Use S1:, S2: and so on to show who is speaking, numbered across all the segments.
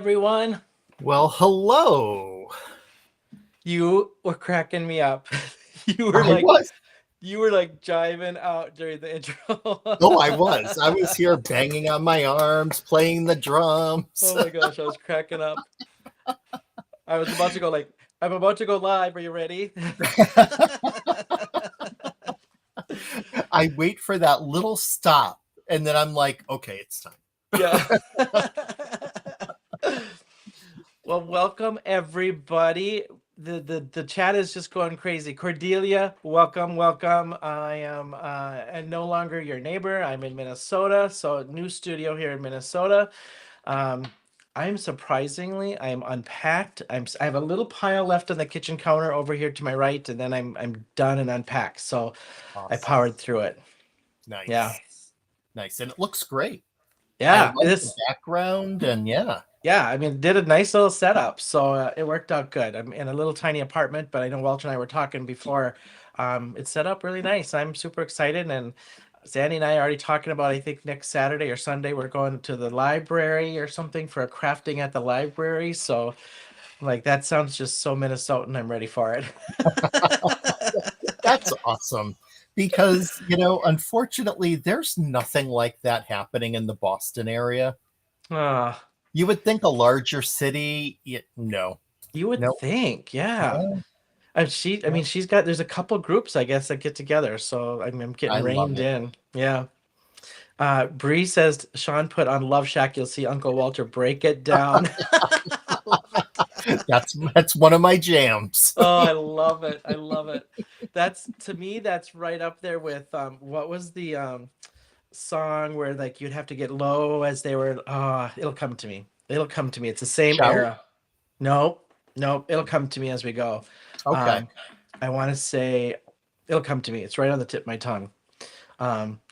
S1: everyone.
S2: Well, hello.
S1: You were cracking me up. You were like jiving out during the intro.
S2: Oh, I was. I was here banging on my arms, playing the drums.
S1: Oh my gosh, I was cracking up. I was about to go like, I'm about to go live. Are you ready?
S2: I wait for that little stop, and then I'm like, okay, it's time.
S1: Yeah. Well, welcome everybody. The chat is just going crazy. Cordelia, welcome. I am and no longer your neighbor. I'm in Minnesota, so new studio here in Minnesota. I'm unpacked. I have a little pile left on the kitchen counter over here to my right, and then I'm done and unpacked. So
S2: awesome.
S1: I powered through it.
S2: Nice.
S1: Yeah.
S2: Nice. And it looks great.
S1: Yeah.
S2: I love the background and yeah.
S1: Yeah, I mean, did a nice little setup, so it worked out good. I'm in a little tiny apartment, but I know Walter and I were talking before. It's set up really nice. I'm super excited, and Sandi and I are already talking about, I think next Saturday or Sunday, we're going to the library or something for a crafting at the library. So, like, that sounds just so Minnesotan. I'm ready for it.
S2: That's awesome. Because, unfortunately, there's nothing like that happening in the Boston area. You would think a larger city, no.
S1: You would think, yeah. There's a couple groups, I guess, that get together. So I'm getting reined in. Yeah. Bree says, Shawn put on Love Shack. You'll see Uncle Walter break it down. I love it.
S2: That's one of my jams.
S1: Oh, I love it. To me, that's right up there with what was the song where like you'd have to get low as they were. It'll come to me. It's the same era. Nope. It'll come to me as we go.
S2: Okay.
S1: I want to say it'll come to me. It's right on the tip of my tongue.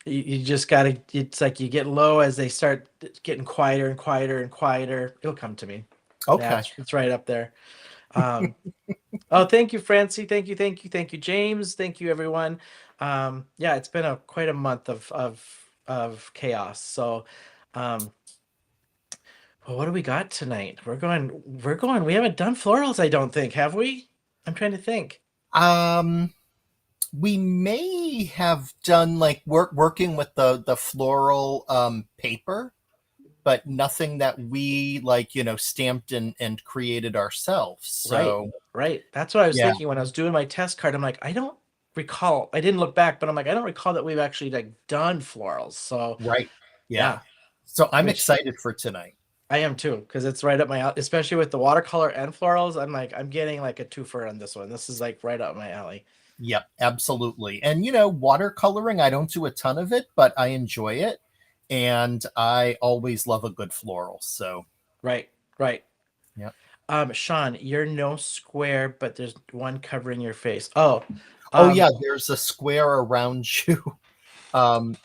S1: You just gotta. It's like you get low as they start getting quieter and quieter and quieter. It'll come to me.
S2: Okay.
S1: Yeah, it's right up there. Oh, thank you, Francie. Thank you, James. Thank you, everyone. Yeah, it's been quite a month of chaos. So Well, what do we got tonight? We're going. We haven't done florals, I don't think, have we? I'm trying to think.
S2: We may have done like working with the floral paper, but nothing that we like, stamped and created ourselves.
S1: Right,
S2: So
S1: right. That's what I was
S2: yeah,
S1: thinking when I was doing my test card. I'm like, I don't recall. I didn't look back, but I'm like, I don't recall that we've actually like done florals. So
S2: right. Yeah.
S1: yeah,
S2: So I'm
S1: which
S2: excited for tonight.
S1: I am too, because it's right up my alley, especially with the watercolor and florals. I'm like, I'm getting like a twofer on this one. This is like right up my alley.
S2: Yep, absolutely. And watercoloring, I don't do a ton of it, but I enjoy it. And I always love a good floral. So
S1: Right, right.
S2: yeah.
S1: Shawn, you're no square, but there's one covering your face. Oh,
S2: Oh
S1: um,
S2: yeah, there's a square around you on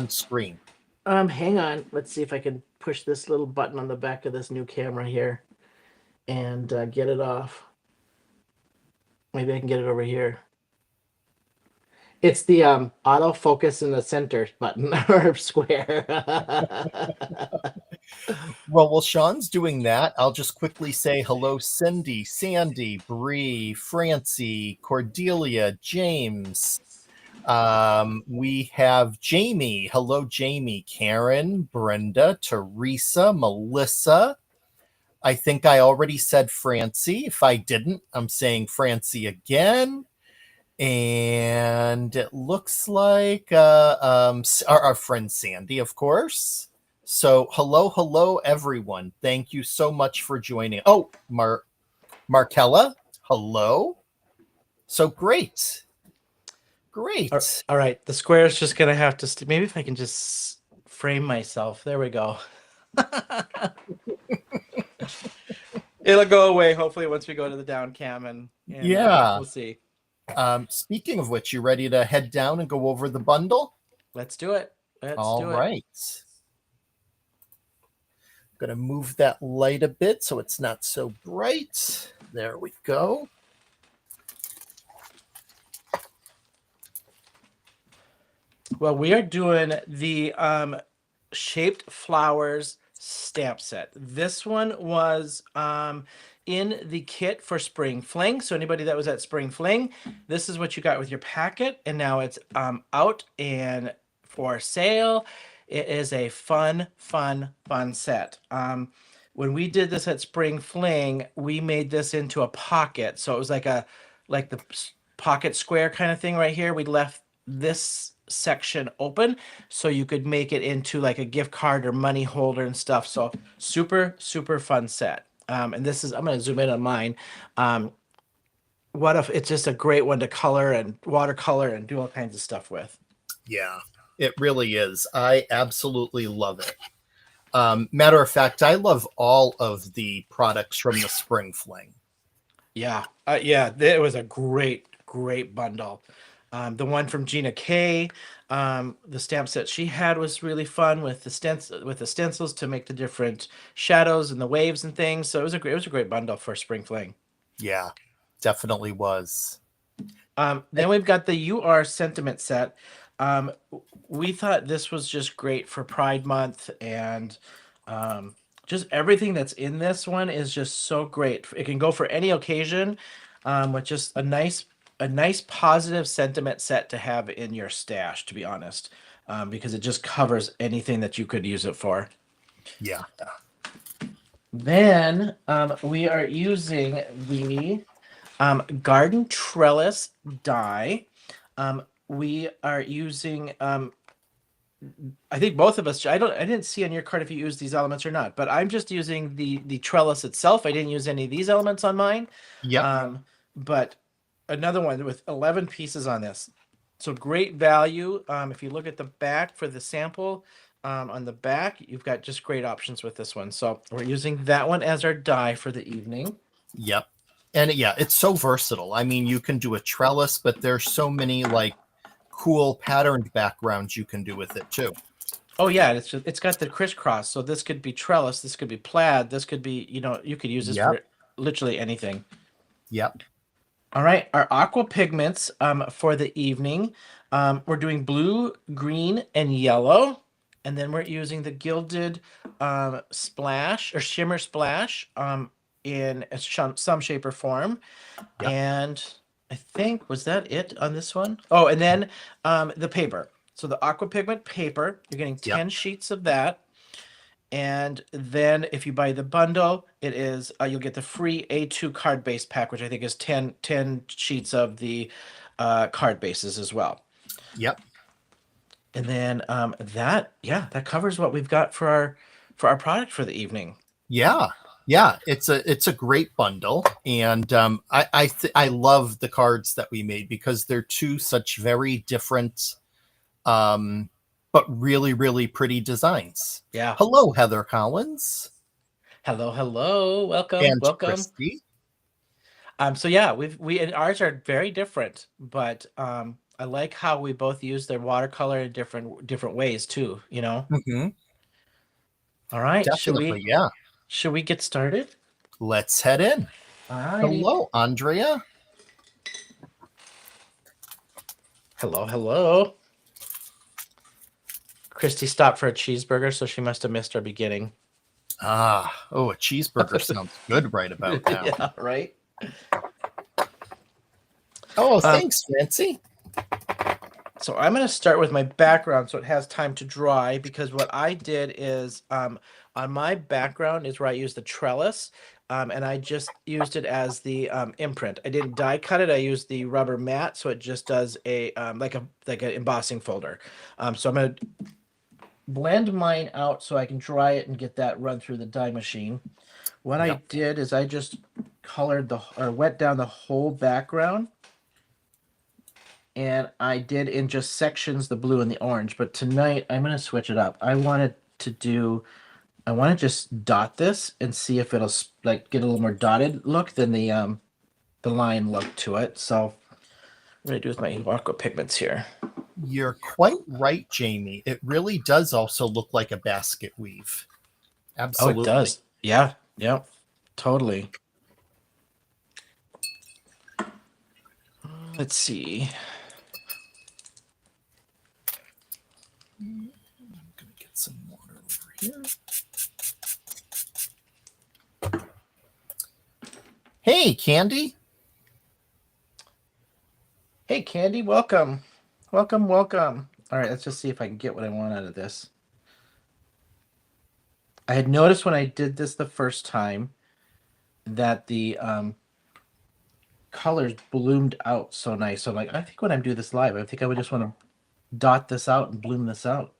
S2: screen.
S1: hang on. Let's see if I can push this little button on the back of this new camera here and get it off. Maybe I can get it over here. It's the autofocus in the center button or square.
S2: Well, while Shawn's doing that, I'll just quickly say hello, Cindy, Sandy, Bree, Francie, Cordelia, James. We have Jamie. Hello, Jamie, Karen, Brenda, Teresa, Melissa. I think I already said Francie. If I didn't, I'm saying Francie again. And it looks like our friend Sandy, of course. So hello, everyone. Thank you so much for joining. Oh, Markella, hello. So great.
S1: All right. The square is just gonna have to. Maybe if I can just frame myself. There we go. It'll go away hopefully once we go to the down cam and
S2: Yeah.
S1: we'll see.
S2: Speaking of which, you ready to head down and go over the bundle?
S1: Let's do it.
S2: All right. I'm going to move that light a bit so it's not so bright. There we go.
S1: Well, we are doing the shaped flowers stamp set. This one was in the kit for Spring Fling. So anybody that was at Spring Fling, this is what you got with your packet, and now it's out and for sale. It is a fun set. When we did this at Spring Fling, we made this into a pocket. So it was like the pocket square kind of thing right here. We left this section open so you could make it into like a gift card or money holder and stuff. So super fun set. And this is, I'm going to zoom in on mine. What if it's just a great one to color and watercolor and do all kinds of stuff with.
S2: Yeah, it really is. I absolutely love it. Matter of fact, I love all of the products from the Spring Fling.
S1: Yeah, it was a great bundle. The one from Gina K, the stamp set she had was really fun with the stencils to make the different shadows and the waves and things. So it was a great bundle for Spring Fling.
S2: Yeah, definitely was.
S1: Then we've got the UR Sentiment set. We thought this was just great for Pride Month, and just everything that's in this one is just so great. It can go for any occasion, with just a nice positive sentiment set to have in your stash, to be honest, because it just covers anything that you could use it for.
S2: Yeah.
S1: Then we are using the garden trellis die. We are using I think both of us, I didn't see on your card if you use these elements or not, but I'm just using the trellis itself. I didn't use any of these elements on mine.
S2: Yeah.
S1: But another one with 11 pieces on this. So great value. If you look at the back for the sample, on the back, you've got just great options with this one. So we're using that one as our die for the evening.
S2: Yep. And yeah, it's so versatile. I mean, you can do a trellis, but there's so many like cool patterned backgrounds you can do with it too.
S1: Oh yeah, it's got the crisscross. So this could be trellis, this could be plaid, this could be, you could use this for literally anything.
S2: Yep.
S1: All right, our Aqua Pigments for the evening. We're doing blue, green, and yellow. and then we're using the gilded splash or shimmer splash in some shape or form.
S2: Yep.
S1: And I think, was that it on this one? Oh, and then the paper. So the aqua pigment paper, you're getting
S2: Yep.
S1: 10 sheets of that. And then if you buy the bundle, it is you'll get the free A2 card base pack, which I think is 10 sheets of the card bases as well.
S2: Yep.
S1: And then that covers what we've got for our product for the evening.
S2: Yeah. Yeah, it's a great bundle, and I love the cards that we made because they're two such very different, but really pretty designs.
S1: Yeah.
S2: Hello, Heather Collins.
S1: Hello. Welcome.
S2: And Christy.
S1: So yeah, we and ours are very different, but I like how we both use their watercolor in different ways too, you know.
S2: Mm-hmm.
S1: All right,
S2: Definitely, yeah.
S1: should we get started?
S2: Let's head in.
S1: All right.
S2: Hello, Andrea.
S1: Hello. Christy stopped for a cheeseburger, so she must have missed our beginning.
S2: A cheeseburger sounds good right about now.
S1: Yeah, right.
S2: Oh, thanks, Nancy.
S1: So I'm going to start with my background so it has time to dry, because what I did is on my background is where I used the trellis, and I just used it as the imprint. I didn't die cut it. I used the rubber mat, so it just does a like an embossing folder. So I'm going to blend mine out so I can dry it and get that run through the dye machine. What I did is I just wet down the whole background. And I did in just sections the blue and the orange, but tonight I'm going to switch it up. I want to just dot this and see if it'll like get a little more dotted look than the line look to it. So I'm going to do with my Aqua Pigments here.
S2: You're quite right, Jamie. It really does also look like a basket weave. Absolutely.
S1: Oh, it does. Yeah. Totally. Let's see.
S2: I'm going to get some water over here. Hey, Candi.
S1: Hey, Candi, welcome. Welcome. All right, let's just see if I can get what I want out of this. I had noticed when I did this the first time that the colors bloomed out so nice. So I'm like, I think when I do this live, I think I would just want to dot this out and bloom this out.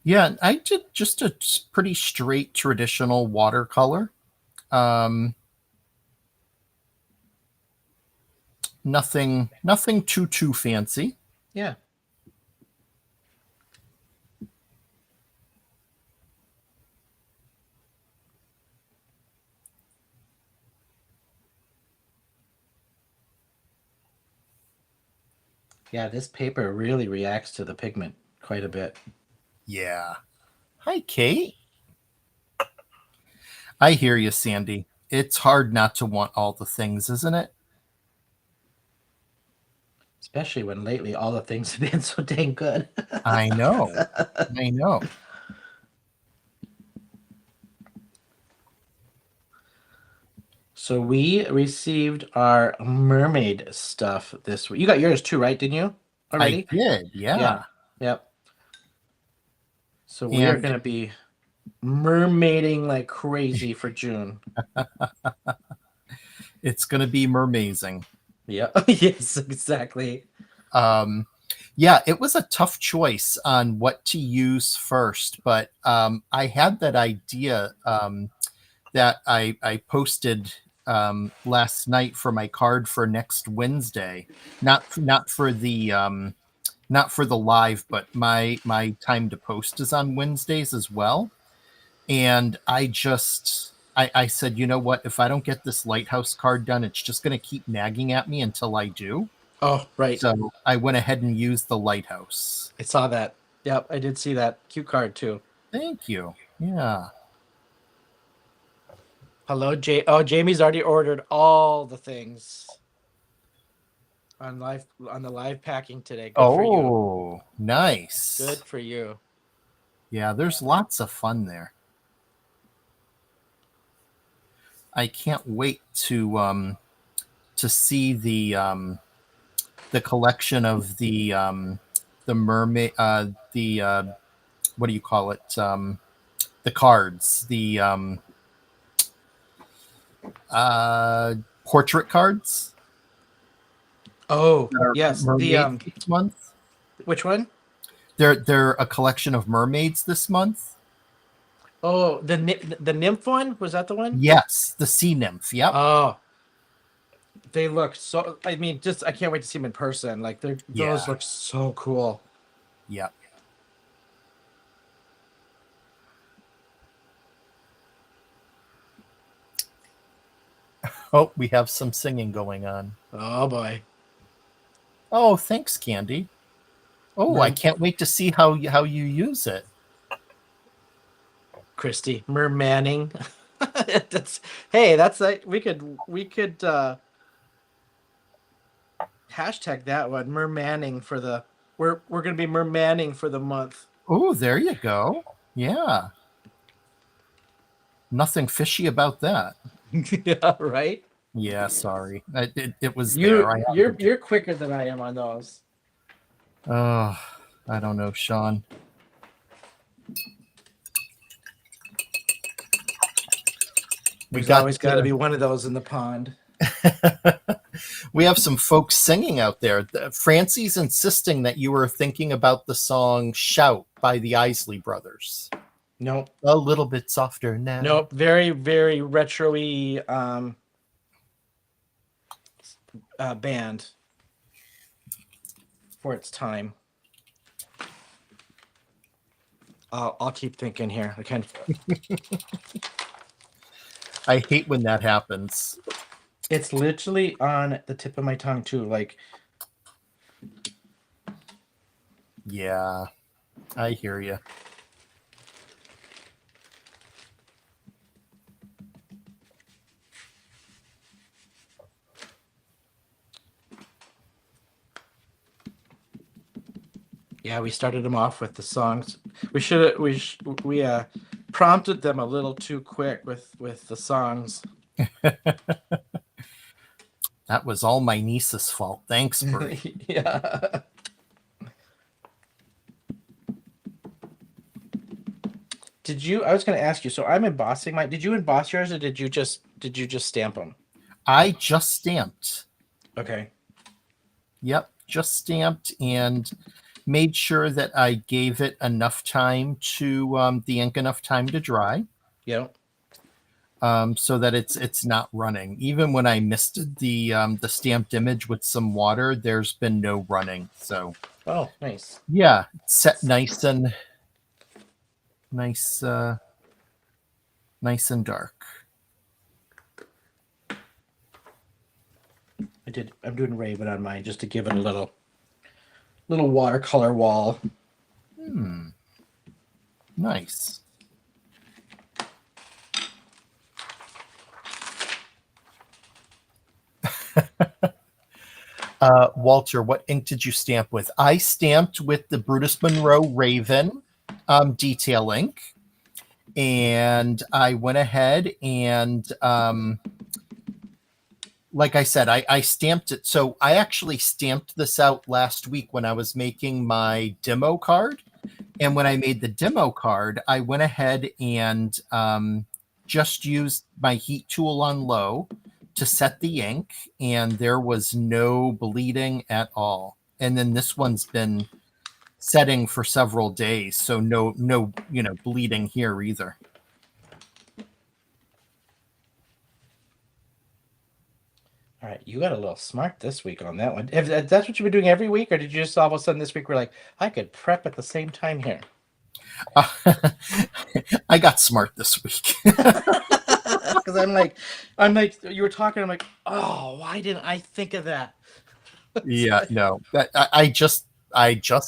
S2: Yeah, I did just a pretty straight traditional watercolor. Nothing too fancy.
S1: Yeah. Yeah, this paper really reacts to the pigment quite a bit.
S2: Yeah. Hi, Kate. I hear you, Sandy. It's hard not to want all the things, isn't it?
S1: Especially when lately all the things have been so dang good.
S2: I know.
S1: So we received our mermaid stuff this week. You got yours too, right? Didn't you? Already?
S2: I did, yeah.
S1: Yep. So we are going to be mermaiding like crazy for June.
S2: It's going to be mermazing.
S1: Yeah. Yes, exactly.
S2: Yeah, it was a tough choice on what to use first, but I had that idea that I posted last night for my card for next Wednesday, not for the live, but my time to post is on Wednesdays as well. And I said, you know what, if I don't get this lighthouse card done, it's just going to keep nagging at me until I do.
S1: Oh, right.
S2: So I went ahead and used the lighthouse.
S1: I saw that. Yep, I did see that. Cute card too.
S2: Thank you. Yeah.
S1: Hello, Jamie's already ordered all the things. on the live packing today. Good for you.
S2: Oh, nice.
S1: Good for you.
S2: Yeah, there's lots of fun there. I can't wait to see the collection of the mermaid what do you call it, the cards, the portrait cards.
S1: Oh yes,
S2: Mermaids this month.
S1: which one?
S2: They're a collection of mermaids this month.
S1: Oh, the nymph one, was that the one?
S2: Yes, the sea nymph. Yep.
S1: Oh, they look so. I mean, just I can't wait to see them in person. Like those look so cool.
S2: Yep. Oh, we have some singing going on.
S1: Oh boy.
S2: Oh, thanks, Candi. Oh, I can't wait to see how you use it.
S1: Christy, mermanning. That's like we could hashtag that one, mermanning for the we're gonna be mermanning for the month.
S2: Oh, there you go. Yeah. Nothing fishy about that.
S1: Yeah, right.
S2: Yeah, sorry. It was
S1: You're quicker than I am on those.
S2: Oh, I don't know, Shawn.
S1: There's always got to be one of those in the pond.
S2: We have some folks singing out there. Francie's insisting that you were thinking about the song Shout by the Isley Brothers.
S1: Nope.
S2: A little bit softer now.
S1: Nope. Very, very retro-y band for its time. I'll keep thinking here. I can't.
S2: I hate when that happens.
S1: It's literally on the tip of my tongue too. Like,
S2: yeah, I hear you.
S1: yeah, we started them off with the songs. We prompted them a little too quick with the songs.
S2: That was all my niece's fault. Thanks, Brie.
S1: Yeah. I was going to ask you, so I'm embossing mine. Did you emboss yours or did you just stamp them?
S2: I just stamped.
S1: Okay.
S2: Yep, just stamped and made sure that I gave it enough time to the ink enough time to dry.
S1: Yep.
S2: So that it's not running. Even when I misted the stamped image with some water, there's been no running. So
S1: nice.
S2: Yeah, set nice and dark.
S1: I'm doing Raven on mine just to give it a little watercolor wall.
S2: Nice. Walter, what ink did you stamp with? I stamped with the Brutus Monroe Raven detail ink, and I went ahead and like I said, I stamped it. So I actually stamped this out last week when I was making my demo card. And when I made the demo card, I went ahead and just used my heat tool on low to set the ink, and there was no bleeding at all. And then this one's been setting for several days, so no bleeding here either.
S1: All right, you got a little smart this week on that one. If that's what you've been doing every week, or did you just all of a sudden this week we're like, I could prep at the same time here?
S2: I got smart this week.
S1: Because I'm like, you were talking, I'm like, oh, why didn't I think of that?
S2: Yeah, no, I just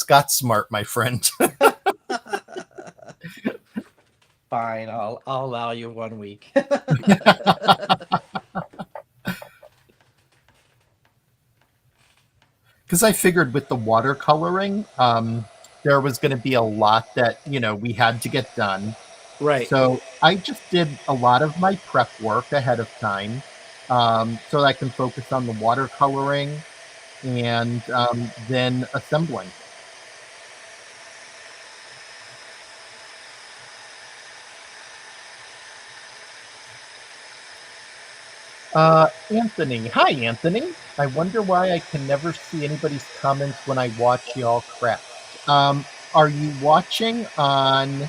S2: got smart, my friend.
S1: Fine, I'll allow you 1 week.
S2: because I figured with the watercoloring, there was going to be a lot that, we had to get done.
S1: Right.
S2: So I just did a lot of my prep work ahead of time, so that I can focus on the watercoloring and then assembling. Anthony. Hi, Anthony. I wonder why I can never see anybody's comments when I watch y'all crap. Are you watching on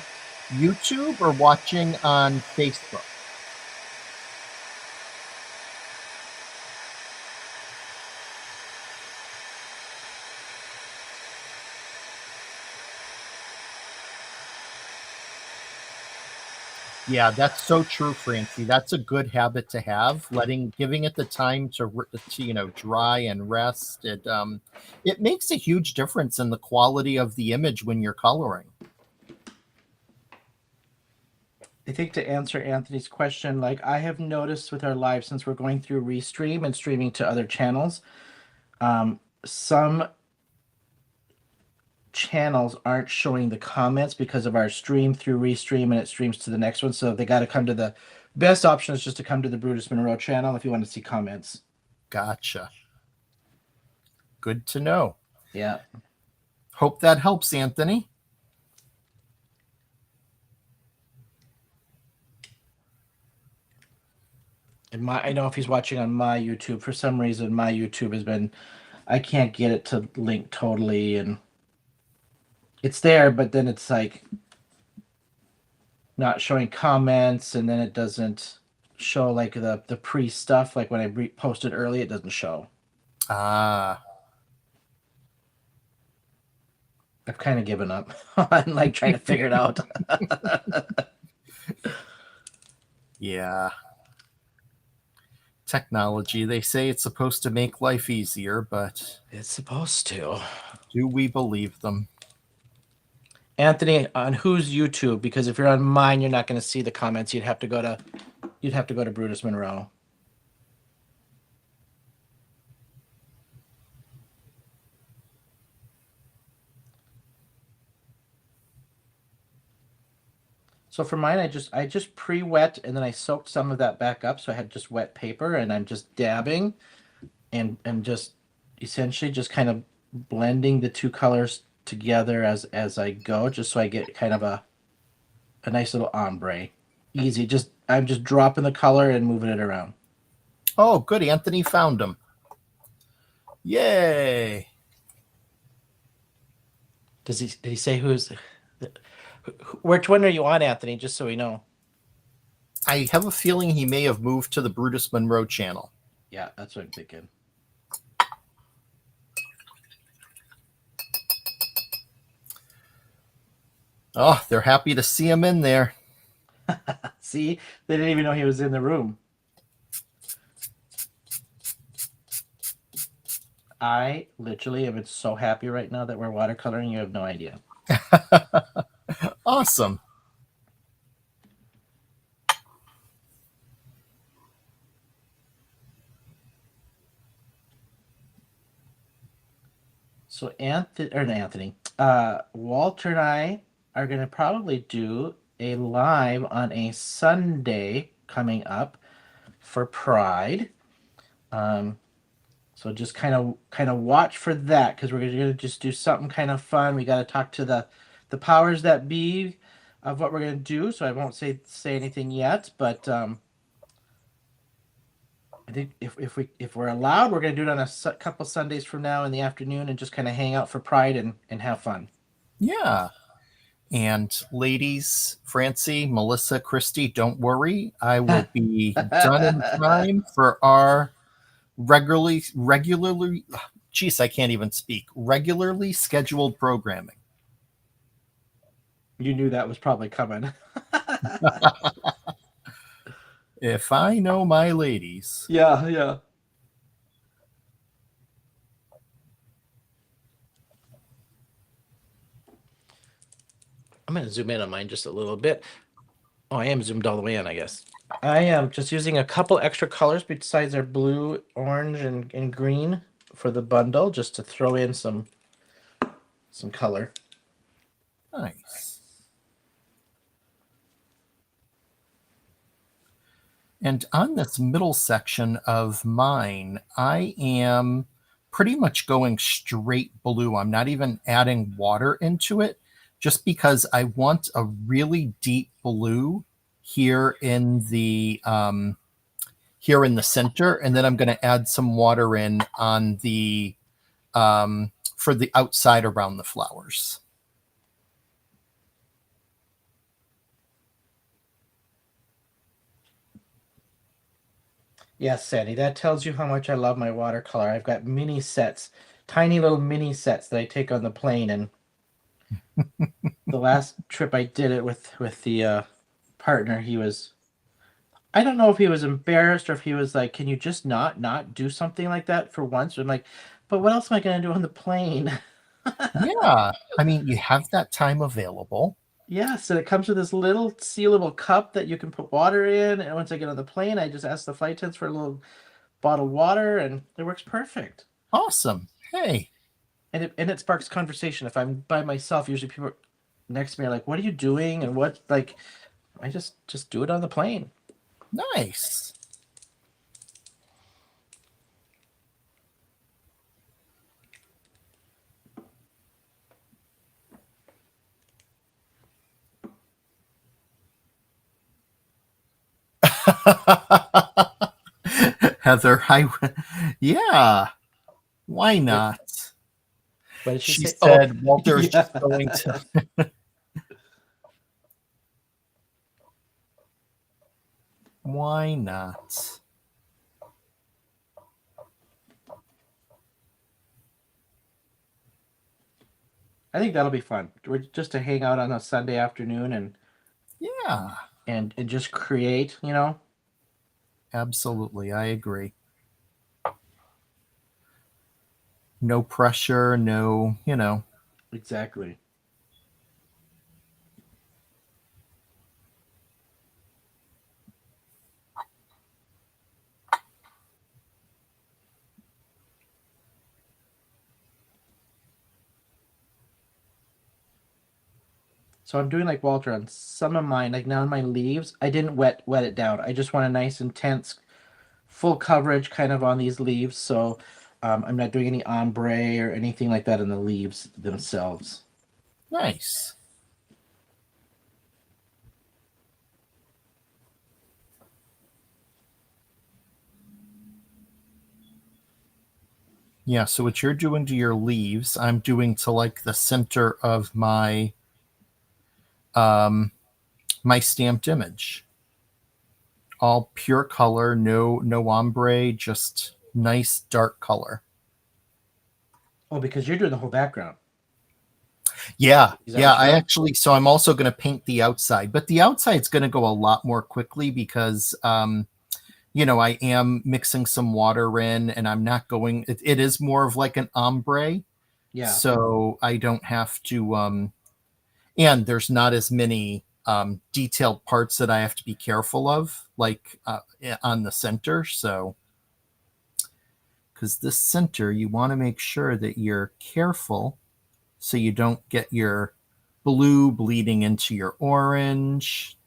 S2: YouTube or watching on Facebook? Yeah, that's so true, Francie. That's a good habit to have. Giving it the time to dry and rest. It makes a huge difference in the quality of the image when you're coloring.
S1: I think to answer Anthony's question, like I have noticed with our live, since we're going through Restream and streaming to other channels, some channels aren't showing the comments because of our stream through Restream, and it streams to the next one. So they got to come to the best option is just to come to the Brutus Monroe channel if you want to see comments.
S2: Gotcha. Good to know.
S1: Yeah.
S2: Hope that helps, Anthony.
S1: And I know if he's watching on my YouTube, for some reason my YouTube has been, I can't get it to link totally, and it's there, but then it's like not showing comments, and then it doesn't show like the pre stuff. Like when I posted early, it doesn't show.
S2: Ah.
S1: I've kind of given up on like trying to figure it out.
S2: Yeah. Technology. They say it's supposed to make life easier, but
S1: It's supposed to.
S2: do we believe them?
S1: Anthony, on whose YouTube? Because if you're on mine, you're not going to see the comments. You'd have to go to Brutus Monroe. So for mine, I just pre-wet, and then I soaked some of that back up. So I had just wet paper, and I'm just dabbing and just essentially just kind of blending the two colors together as I go, just so I get kind of a nice little ombre. Easy. I'm just dropping the color and moving it around.
S2: Oh, good. Anthony found them. Yay.
S1: Did he say which one are you on, Anthony? Just so we know.
S2: I have a feeling he may have moved to the Brutus Monroe channel.
S1: Yeah, that's what I'm thinking.
S2: Oh, they're happy to see him in there.
S1: See, they didn't even know he was in the room. I literally am so happy right now that we're watercoloring. You have no idea.
S2: Awesome.
S1: So Walter and I are going to probably do a live on a Sunday coming up for Pride. So just kind of watch for that, because we're going to just do something kind of fun. We got to talk to the powers that be of what we're going to do. So I won't say anything yet, but I think if we're allowed, we're going to do it on a couple Sundays from now in the afternoon and just kind of hang out for Pride and have fun.
S2: Yeah. And ladies, Francie, Melissa, Christy, don't worry. I will be done in time for our regularly, geez, I can't even speak, regularly scheduled programming.
S1: You knew that was probably coming.
S2: If I know my ladies.
S1: Yeah. I'm going to zoom in on mine just a little bit. Oh, I am zoomed all the way in, I guess. I am just using a couple extra colors besides our blue, orange, and green for the bundle just to throw in some color.
S2: Nice. And on this middle section of mine, I am pretty much going straight blue. I'm not even adding water into it, just because I want a really deep blue here in the center, and then I'm going to add some water in on the for the outside around the flowers.
S1: Yes, Sandy, that tells you how much I love my watercolor. I've got mini sets, tiny little mini sets that I take on the plane. And the last trip I did it with the partner, he was, I don't know if he was embarrassed or if he was like, "Can you just not do something like that for once?" I'm like, "But what else am I going to do on the plane?"
S2: Yeah, I mean, you have that time available.
S1: Yes, and it comes with this little sealable cup that you can put water in. And once I get on the plane, I just ask the flight attendants for a little bottle of water, and it works perfect.
S2: Awesome. Hey.
S1: And it sparks conversation. If I'm by myself, usually people next to me are like, "What are you doing?" And what like, I just do it on the plane.
S2: Nice. Heather, yeah, why not?
S1: What did she
S2: She
S1: say?
S2: said,
S1: Oh,
S2: Walter's
S1: yeah.
S2: just going to. Why not?
S1: I think that'll be fun. We're just to hang out on a Sunday afternoon
S2: Yeah,
S1: and just create, you know.
S2: absolutely. I agree. No pressure, no.
S1: Exactly. So I'm doing like Walter on some of mine, like now in my leaves. I didn't wet it down. I just want a nice intense full coverage kind of on these leaves. So I'm not doing any ombre or anything like that in the leaves themselves.
S2: Nice. Yeah, so what you're doing to your leaves, I'm doing to like the center of my my stamped image. All pure color, no ombre, just nice dark color.
S1: Oh, because you're doing the whole background.
S2: Yeah,
S1: Is that
S2: yeah.
S1: what you're
S2: I
S1: doing?
S2: actually, so I'm also going to paint the outside, but the outside's going to go a lot more quickly because, I am mixing some water in, and I'm not going. It is more of like an ombre,
S1: Yeah.
S2: so I don't have to. And there's not as many detailed parts that I have to be careful of, like on the center. So, because this center, you want to make sure that you're careful so you don't get your blue bleeding into your orange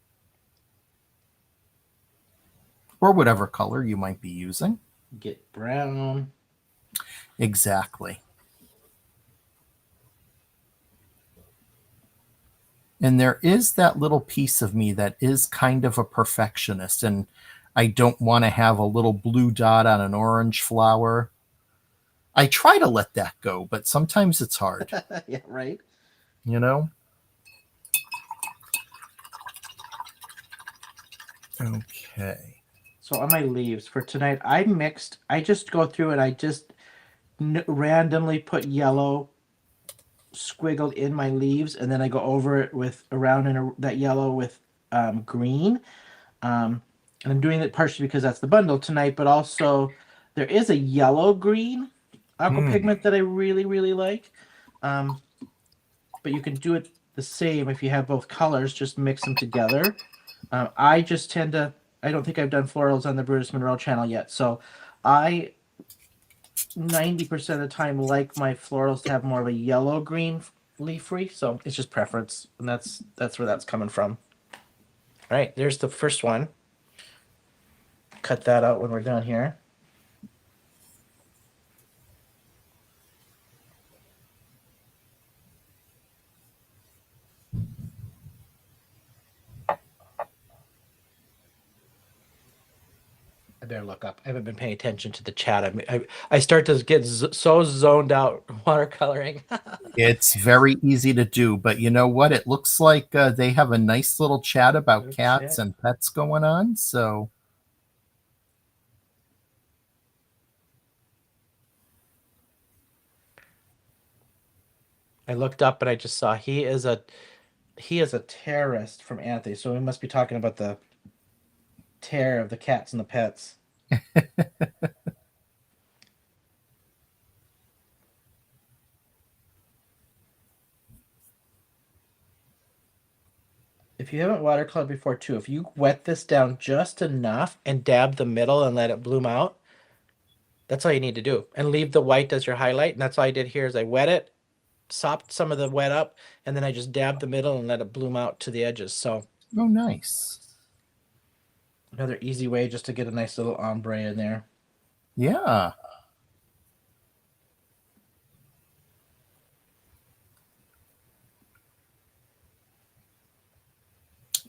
S2: or whatever color you might be using.
S1: Get brown.
S2: Exactly. And there is that little piece of me that is kind of a perfectionist, and I don't want to have a little blue dot on an orange flower. I try to let that go, but sometimes it's hard,
S1: Yeah, right.
S2: you know? Okay.
S1: So on my leaves for tonight, I just go through and I just randomly put yellow squiggled in my leaves, and then I go over it with around that yellow with green. And I'm doing it partially because that's the bundle tonight, but also there is a yellow green aqua pigment that I really really like. Um, but you can do it the same if you have both colors. Just mix them together. I just tend to. I don't think I've done florals on the Brutus Monroe channel yet, so I 90% of the time like my florals to have more of a yellow green leaf free, so it's just preference, and that's where that's coming from. All right, there's the first one. Cut that out when we're done here. I better look up. I haven't been paying attention to the chat. I start to get so zoned out watercoloring.
S2: It's very easy to do, but you know what? It looks like they have a nice little chat about
S1: Good
S2: cats
S1: chat.
S2: and pets going on. So
S1: I looked up and I just saw he is a terrorist from Anthony, so we must be talking about the terror of the cats and the pets. If you haven't watercolored before too, if you wet this down just enough and dab the middle and let it bloom out, that's all you need to do. And leave the white as your highlight. And that's all I did here is I wet it, sopped some of the wet up, and then I just dabbed the middle and let it bloom out to the edges. So
S2: oh, nice.
S1: another easy way just to get a nice little ombre in there.
S2: Yeah.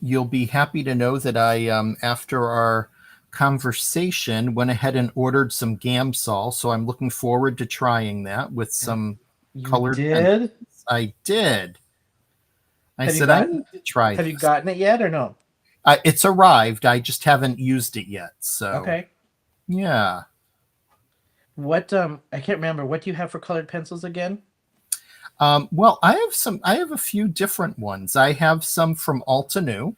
S2: You'll be happy to know that I, after our conversation, went ahead and ordered some Gamsol. So I'm looking forward to trying that with some
S1: You
S2: colored pencils.
S1: did?
S2: I did. I
S1: Have you
S2: said, I
S1: gotten
S2: need to try
S1: have you
S2: this.
S1: gotten it yet or no?
S2: It's arrived. I just haven't used it yet. So,
S1: Okay.
S2: yeah.
S1: What I can't remember. What do you have for colored pencils again?
S2: Well, I have a few different ones. I have some from Altenew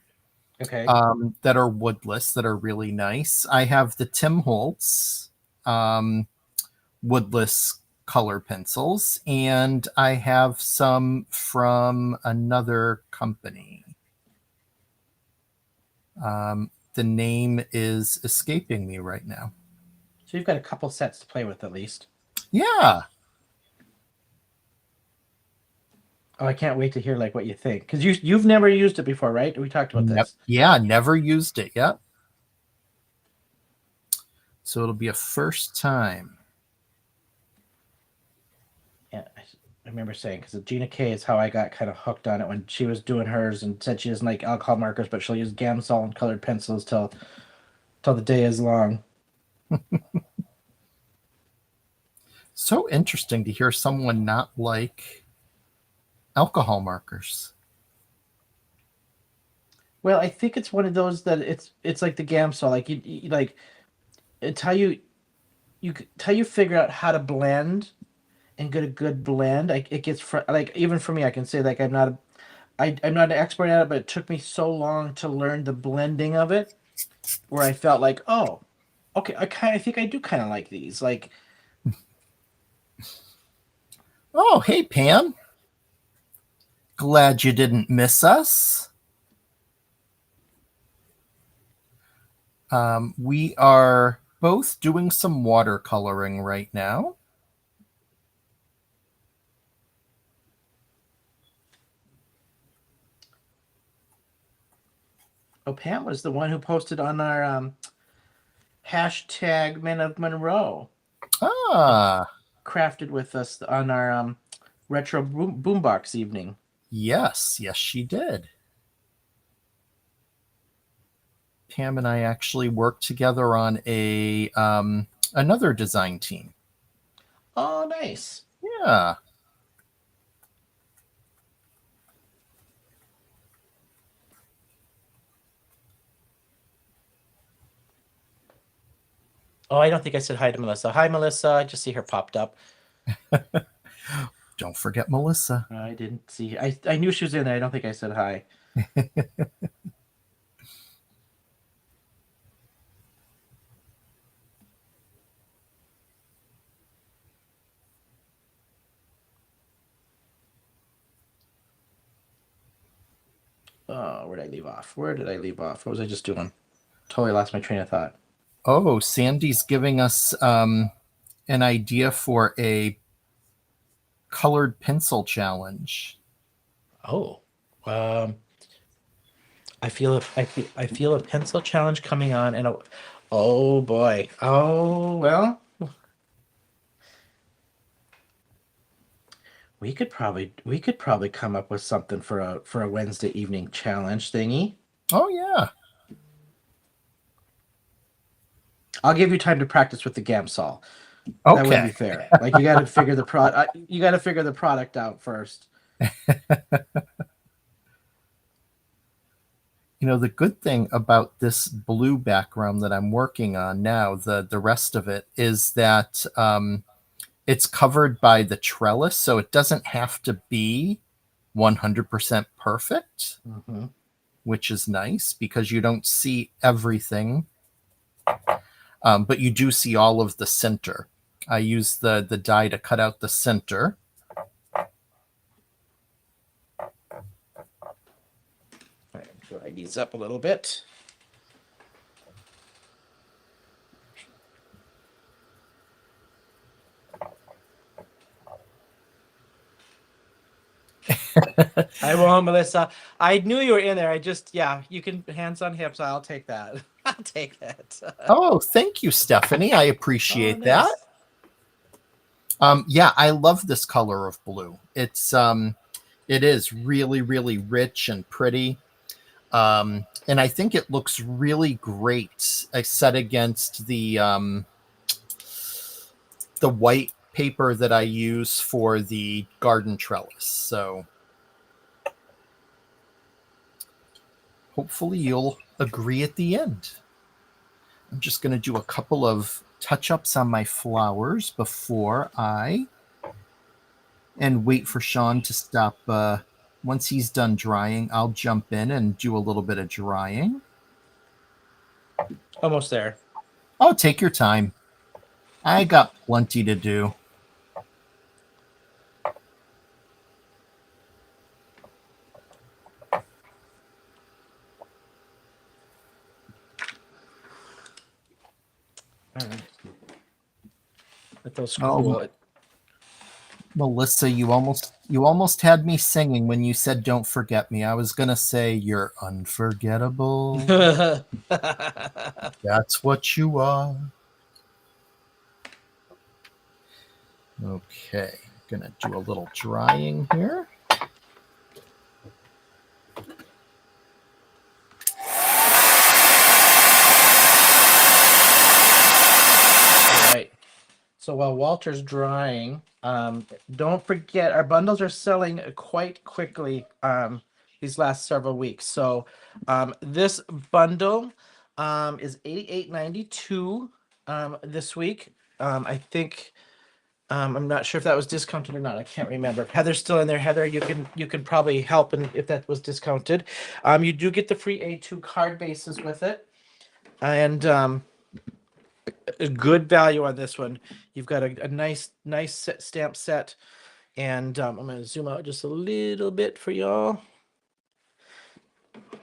S1: Okay.
S2: that are woodless, that are really nice. I have the Tim Holtz woodless color pencils, and I have some from another company. The name is escaping me right now.
S1: So you've got a couple sets to play with at least.
S2: Yeah.
S1: Oh, I can't wait to hear like what you think, because you've never used it before, right? We talked about this.
S2: Yeah, never used it yet. So it'll be a first time.
S1: Yeah, I remember saying, because Gina K is how I got kind of hooked on it when she was doing hers and said she doesn't like alcohol markers, but she'll use Gamsol and colored pencils till the day is long.
S2: So interesting to hear someone not like alcohol markers.
S1: Well, I think it's one of those that it's like the Gamsol, like you like it's how how you figure out how to blend and get a good blend. Like it gets like even for me, I can say like I'm not an expert at it, but it took me so long to learn the blending of it, where I felt like, oh, okay, I think I do kind of like these. Like,
S2: Oh, hey, Pam. Glad you didn't miss us. We are both doing some watercoloring right now.
S1: oh, Pam was the one who posted on our hashtag Men of Monroe,
S2: Ah,
S1: crafted with us on our retro boombox evening.
S2: yes, she did. Pam and I actually worked together on a another design team.
S1: Oh, nice.
S2: Yeah.
S1: Oh, I don't think I said hi to Melissa. Hi, Melissa. I just see her popped up.
S2: Don't forget Melissa.
S1: I didn't see. I knew she was in there. I don't think I said hi. Oh, where did I leave off? Where did I leave off? What was I just doing? Totally lost my train of thought.
S2: Oh, Sandy's giving us an idea for a colored pencil challenge.
S1: Oh, um, I feel a pencil challenge coming on, and oh boy, oh well, we could probably come up with something for a Wednesday evening challenge thingy.
S2: Oh yeah.
S1: I'll give you time to practice with the Gamsol. That wouldn't
S2: Okay.
S1: be fair. Like you got to figure the product. You got to figure the product out first.
S2: You know, the good thing about this blue background that I'm working on now, the rest of it, is that it's covered by the trellis, so it doesn't have to be 100% perfect,
S1: Mm-hmm.
S2: which is nice because you don't see everything, but you do see all of the center. I use the die to cut out the center.
S1: Dry these up a little bit. I won't, Melissa. I knew you were in there. I just, yeah, you can hands on hips. I'll take that. I'll take that.
S2: Oh, thank you, Stephanie. I
S1: Oh,
S2: appreciate
S1: nice.
S2: that. Yeah, I love this color of blue. It is really, really rich and pretty. And I think it looks really great set against the white paper that I use for the garden trellis. So hopefully you'll agree at the end. I'm just going to do a couple of touch-ups on my flowers before and wait for Shawn to stop. Once he's done drying, I'll jump in and do a little bit of drying.
S1: Almost there.
S2: Oh, take your time. I got plenty to do.
S1: All right. That feels cool.
S2: Oh, Melissa, you almost had me singing when you said "Don't forget me." I was gonna say you're unforgettable. That's what you are. Okay, gonna do a little drying here.
S1: So while Walter's drying, don't forget our bundles are selling quite quickly these last several weeks. So this bundle is $88.92 this week. I think I'm not sure if that was discounted or not. I can't remember. Heather's still in there. Heather, you can probably help and if that was discounted. You do get the free A2 card bases with it, and a good value on this one. You've got a nice stamp set, and I'm going to zoom out just a little bit for y'all.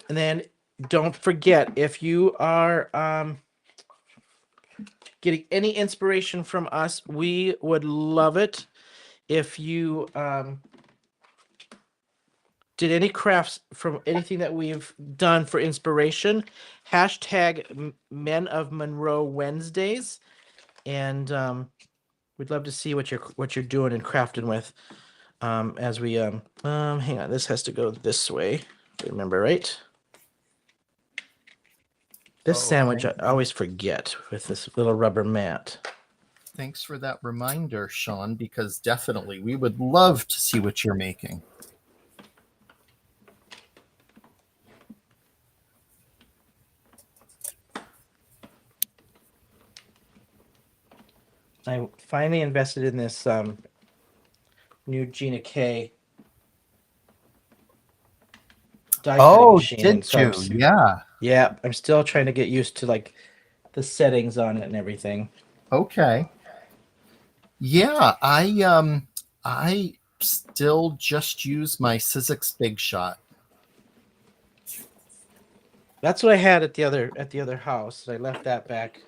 S1: And then don't forget, if you are getting any inspiration from us, we would love it if you did any crafts from anything that we've done for inspiration. Hashtag Men of Monroe Wednesdays, and we'd love to see what you're doing and crafting with. As we hang on, this has to go this way. Remember, right? This sandwich I always forget with this little rubber mat.
S2: Thanks for that reminder, Shawn, because definitely we would love to see what you're making.
S1: I finally invested in this new Gina K die cutting machine.
S2: Did you? Yeah.
S1: Yeah, I'm still trying to get used to like the settings on it and everything.
S2: Okay. Yeah, I still just use my Sizzix Big Shot.
S1: That's what I had at the other house. I left that back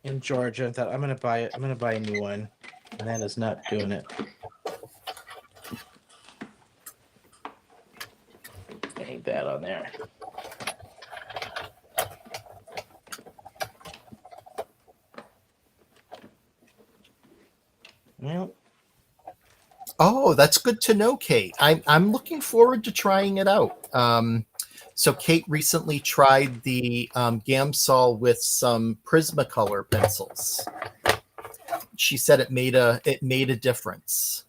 S1: in Georgia. I thought I'm gonna buy it. I'm gonna buy a new one, and that is not doing it. Ain't that on there? Well,
S2: Oh, that's good to know, Kate. I'm looking forward to trying it out. So Kate recently tried the Gamsol with some Prismacolor pencils. She said it made a difference.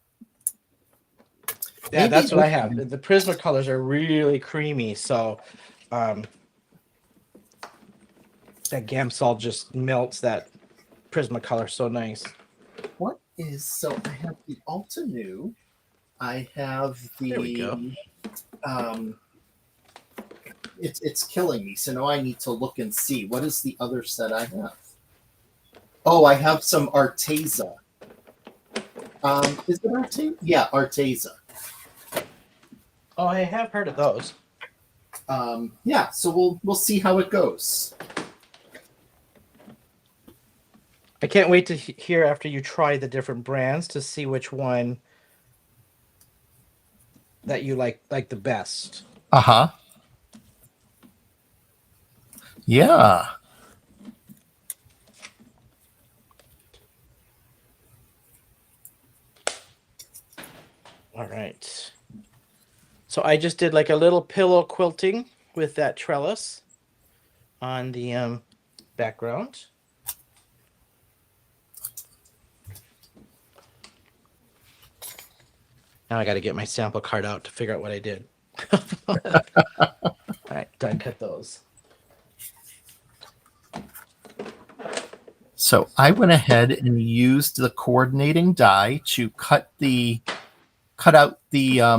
S1: yeah, that's what I have. The Prismacolors are really creamy, so that Gamsol just melts that Prismacolor so nice.
S2: What is so? I have the Altenew. I have the.
S1: There we go.
S2: It's killing me. So now I need to look and see what is the other set I have. Oh, I have some Arteza. Is it Arteza? Yeah, Arteza.
S1: Oh, I have heard of those.
S2: Yeah, so we'll see how it goes.
S1: I can't wait to hear after you try the different brands to see which one that you like the best.
S2: Uh-huh. Yeah.
S1: All right. So I just did like a little pillow quilting with that trellis on the background. Now I got to get my sample card out to figure out what I did. All right, die cut those.
S2: So I went ahead and used the coordinating die to cut out the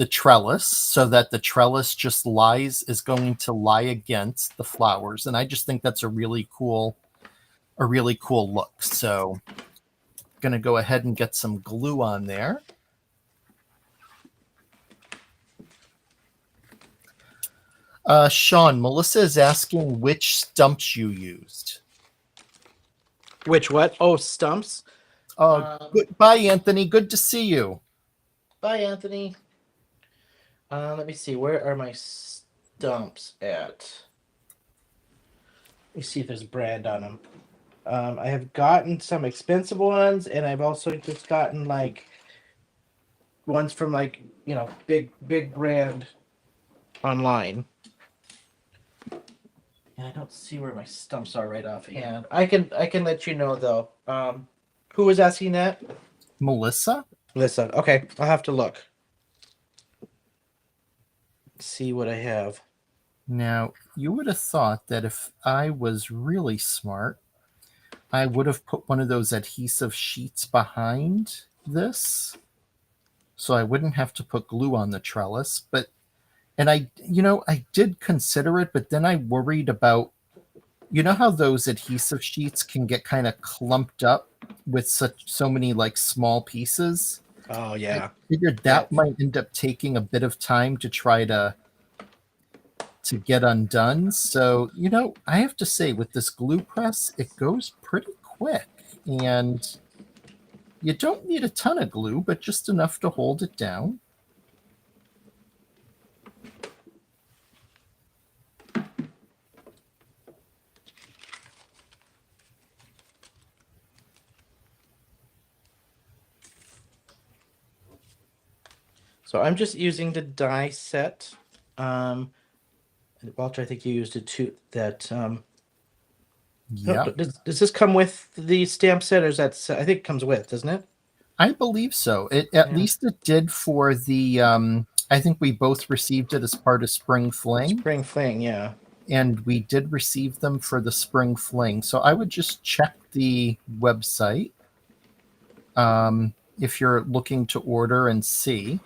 S2: trellis so that the trellis just is going to lie against the flowers, and I just think that's a really cool look. So I'm gonna go ahead and get some glue on there. Shawn, Melissa is asking which stumps you used.
S1: Which what? Oh, stumps.
S2: Bye, Anthony. Good to see you.
S1: Bye, Anthony. Let me see. Where are my stumps at? Let me see if there's a brand on them. I have gotten some expensive ones, and I've also just gotten like ones from like big brand online. And I don't see where my stumps are right offhand. I can let you know though. Who was asking that?
S2: Melissa?
S1: Listen, okay, I'll have to look. See what I have.
S2: Now, you would have thought that if I was really smart, I would have put one of those adhesive sheets behind this so I wouldn't have to put glue on the trellis. And I did consider it, but then I worried about, how those adhesive sheets can get kind of clumped up with so many like small pieces.
S1: Oh yeah.
S2: I figured that might end up taking a bit of time to try to get undone. So, I have to say with this glue press, it goes pretty quick, and you don't need a ton of glue, but just enough to hold it down.
S1: So I'm just using the die set. Walter, I think you used it too. That
S2: Yeah,
S1: does this come with the stamp set, or is that? I think it comes with, doesn't it?
S2: I believe so. At least it did for the. I think we both received it as part of Spring Fling.
S1: Spring Fling, yeah.
S2: And we did receive them for the Spring Fling. So I would just check the website if you're looking to order and see.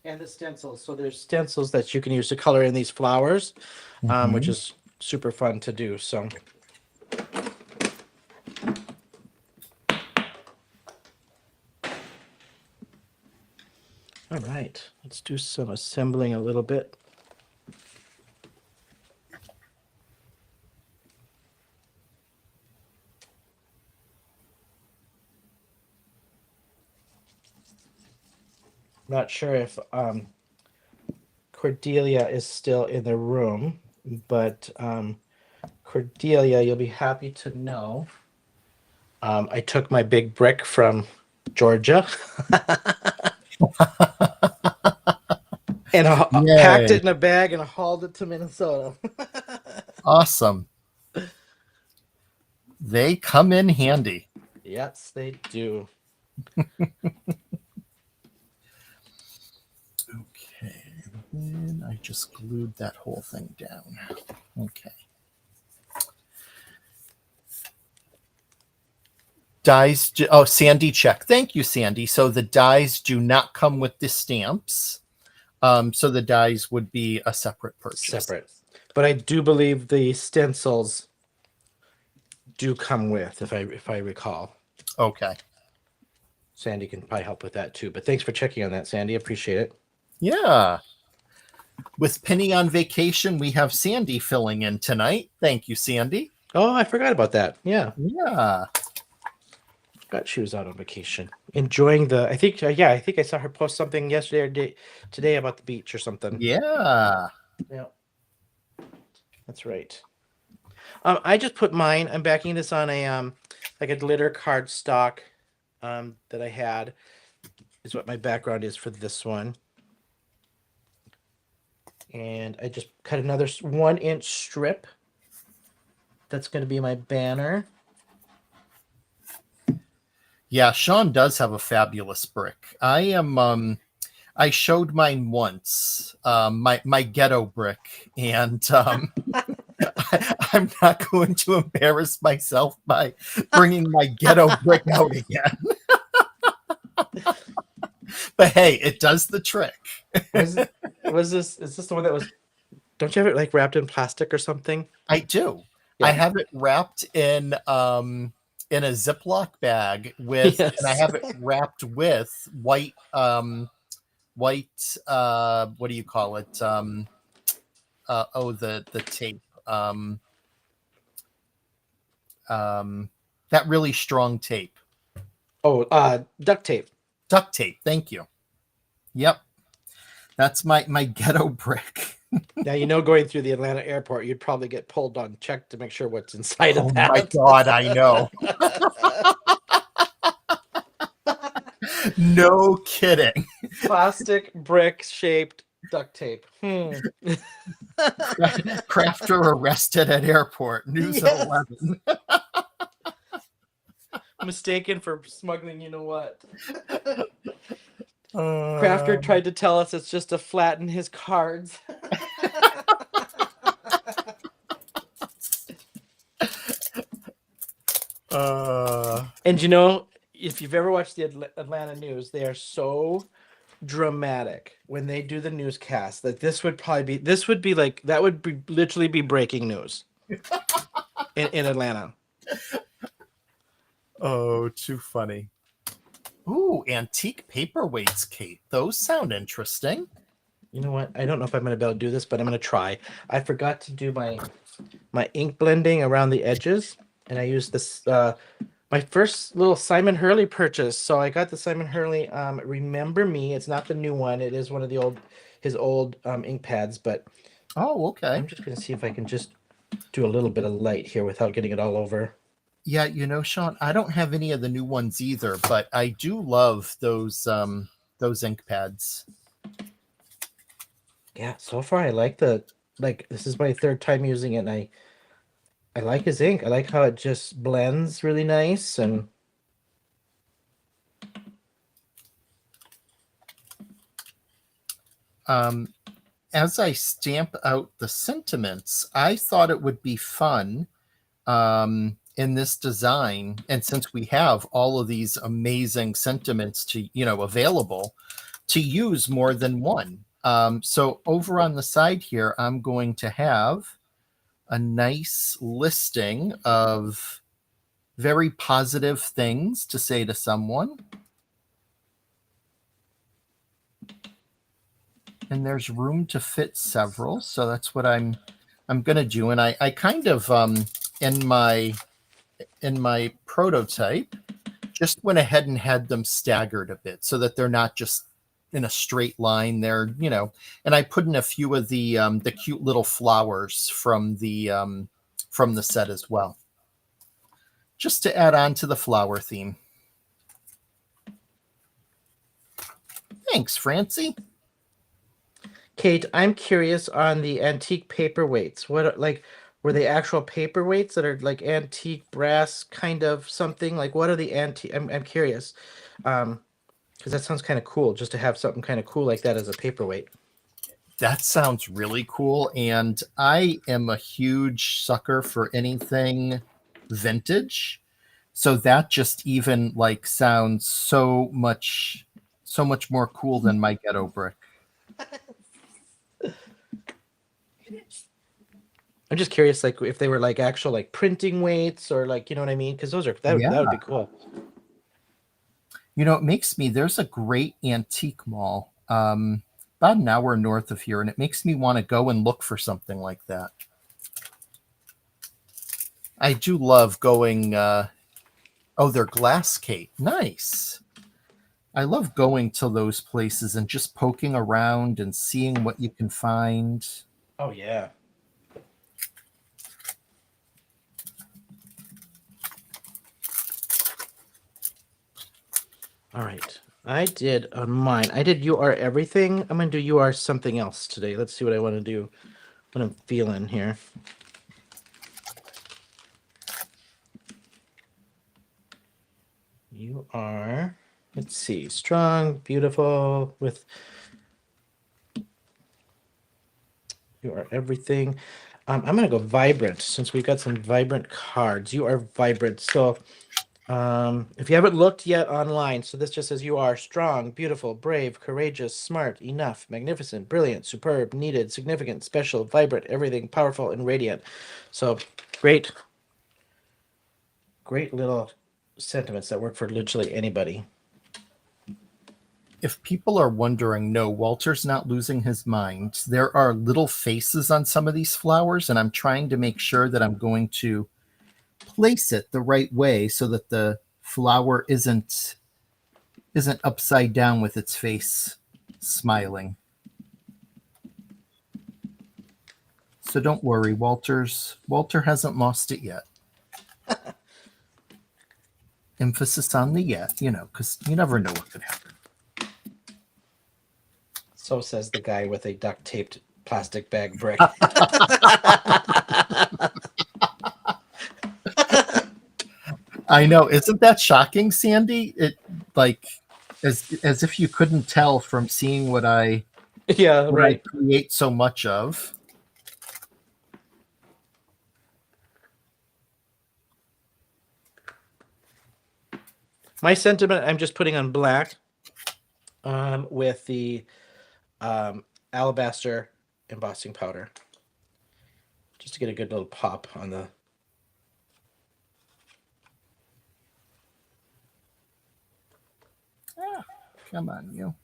S1: And the stencils. So there's stencils that you can use to color in these flowers, which is super fun to do. So. All right, let's do some assembling a little bit. not sure if Cordelia is still in the room, but Cordelia, you'll be happy to know. I took my big brick from Georgia and packed
S2: Yay.
S1: it in a bag and hauled it to Minnesota.
S2: Awesome. They come in handy.
S1: Yes, they do.
S2: Okay. And I just glued that whole thing down. Okay. Dies. Oh, Sandy check. Thank you, Sandy. So the dies do not come with the stamps. So the dies would be a separate purchase.
S1: Separate. But I do believe the stencils do come with, if I recall.
S2: Okay.
S1: Sandy can probably help with that too. But thanks for checking on that, Sandy. Appreciate it.
S2: Yeah. With Penny on vacation, we have Sandy filling in tonight. Thank you, Sandy.
S1: Oh, I forgot about that. Yeah.
S2: Yeah.
S1: Forgot she was out on vacation. Enjoying the, I think I saw her post something yesterday or today about the beach or something.
S2: Yeah.
S1: Yeah. That's right. I just put mine. I'm backing this on a like a glitter card stock that I had. Is what my background is for this one. And I just cut another 1-inch strip. That's going to be my banner.
S2: Yeah, Shawn does have a fabulous brick. I showed mine once, my ghetto brick, and I'm not going to embarrass myself by bringing my ghetto brick out again. But hey, it does the trick.
S1: Is this the one that was? Don't you have it like wrapped in plastic or something?
S2: I do.
S1: Yeah.
S2: I have it wrapped in a Ziploc bag with,
S1: Yes.
S2: and I have it wrapped with white what do you call it? The tape. That really strong tape.
S1: Oh, duct tape.
S2: Duct tape. Thank you. Yep. That's my ghetto brick.
S1: Now, going through the Atlanta airport, you'd probably get pulled on check to make sure what's inside
S2: Oh
S1: of that.
S2: my God, I know. No kidding.
S1: Plastic brick shaped duct tape.
S2: Crafter arrested at airport. News at 11.
S1: Mistaken for smuggling, you know what? Crafter tried to tell us it's just to flatten his cards. And if you've ever watched the Atlanta news, they are so dramatic when they do the newscast that that would literally be breaking news in Atlanta.
S2: Oh, too funny. Ooh, antique paperweights, Kate. Those sound interesting.
S1: You know what? I don't know if I'm going to be able to do this, but I'm going to try. I forgot to do my ink blending around the edges, and I used this my first little Simon Hurley purchase. So I got the Simon Hurley Remember Me. It's not the new one. It is one of his old ink pads, but
S2: oh, okay.
S1: I'm just going to see if I can just do a little bit of light here without getting it all over.
S2: Yeah, Shawn, I don't have any of the new ones either, but I do love those ink pads.
S1: Yeah, so far I like this is my third time using it, and I like his ink. I like how it just blends really nice. And
S2: as I stamp out the sentiments, I thought it would be fun in this design, and since we have all of these amazing sentiments to available, to use more than one. So over on the side here, I'm going to have a nice listing of very positive things to say to someone. And there's room to fit several, so that's what I'm going to do. And I kind of in my prototype just went ahead and had them staggered a bit so that they're not just in a straight line there, and I put in a few of the cute little flowers from the set as well, just to add on to the flower theme. Thanks, Francie.
S1: Kate, I'm curious on the antique paperweights. What were they actual paperweights that are like antique brass kind of something? Like what are the antique? I'm curious. Because that sounds kind of cool, just to have something kind of cool like that as a paperweight.
S2: That sounds really cool, and I am a huge sucker for anything vintage. So that just even like sounds so much more cool than my ghetto brick.
S1: I'm just curious, like if they were like actual like printing weights or like what I mean, because that would be cool.
S2: It makes me, there's a great antique mall about an hour north of here, and it makes me want to go and look for something like that. I do love going, they're glass, Kate. Nice. I love going to those places and just poking around and seeing what you can find.
S1: Oh, yeah. All right. I did on mine. I did You Are Everything. I'm going to do You Are Something Else today. Let's see what I want to do, what I'm feeling here. You are, let's see, strong, beautiful, with You Are Everything. I'm going to go vibrant since we've got some vibrant cards. You are vibrant. So if you haven't looked yet online, so this just says you are strong, beautiful, brave, courageous, smart, enough, magnificent, brilliant, superb, needed, significant, special, vibrant, everything, powerful, and radiant. So great little sentiments that work for literally anybody.
S2: If people are wondering, no, Walter's not losing his mind. There are little faces on some of these flowers, and I'm trying to make sure that I'm going to place it the right way so that the flower isn't upside down with its face smiling. So don't worry, Walter hasn't lost it yet. Emphasis on the yet, because you never know what could happen.
S1: So says the guy with a duct taped plastic bag brick.
S2: I know. Isn't that shocking, Sandy? It like as if you couldn't tell from seeing what I create so much of.
S1: My sentiment, I'm just putting on black with the alabaster embossing powder, just to get a good little pop on the.
S2: Come on, you.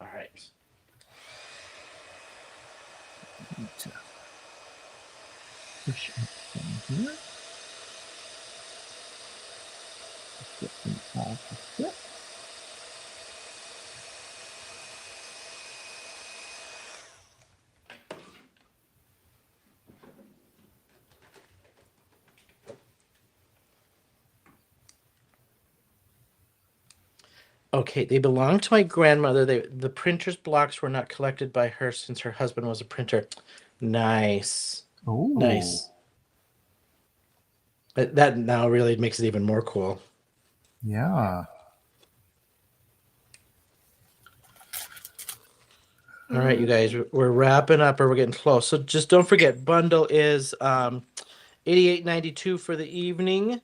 S1: All right.
S2: Need to push everything here. Get them all to fit.
S1: Okay, they belong to my grandmother. The printer's blocks were not collected by her since her husband was a printer. Nice.
S2: Oh,
S1: nice. That now really makes it even more cool.
S2: Yeah.
S1: All right, you guys, we're wrapping up or we're getting close. So just don't forget, bundle is $88.92 for the evening.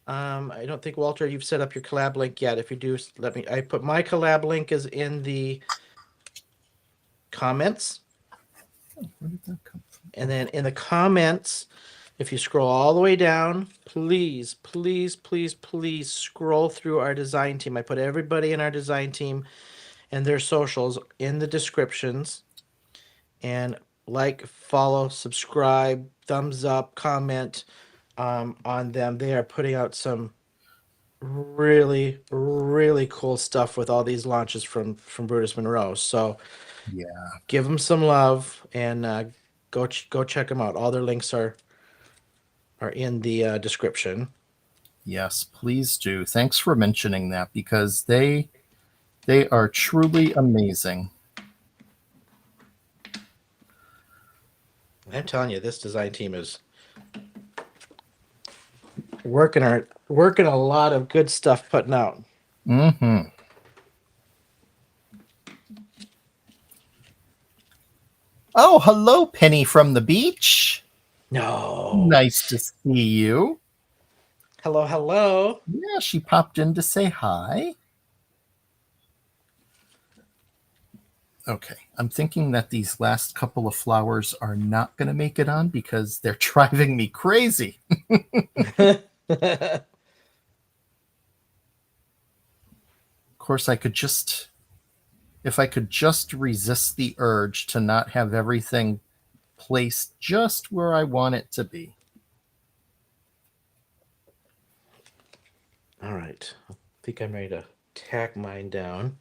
S1: I don't think, Walter, you've set up your collab link yet. If you do, let me. I put my collab link is in the comments.
S2: Where did that come from?
S1: And then in the comments, if you scroll all the way down, please, please, please, please scroll through our design team. I put everybody in our design team and their socials in the descriptions. And like, follow, subscribe, thumbs up, comment on them. They are putting out some really, really cool stuff with all these launches from Brutus Monroe. So
S2: Yeah.
S1: give them some love and go check them out. All their links are in the description.
S2: Yes, please do. Thanks for mentioning that because they are truly amazing.
S1: I'm telling you, this design team is working a lot of good stuff putting out.
S2: Mm-hmm. Oh, hello, Penny from the beach.
S1: No.
S2: Nice to see you.
S1: Hello, hello.
S2: Yeah, she popped in to say hi. Okay, I'm thinking that these last couple of flowers are not going to make it on because they're driving me crazy. Of course, if I could just resist the urge to not have everything placed just where I want it to be.
S1: All right. I think I'm ready to tack mine down.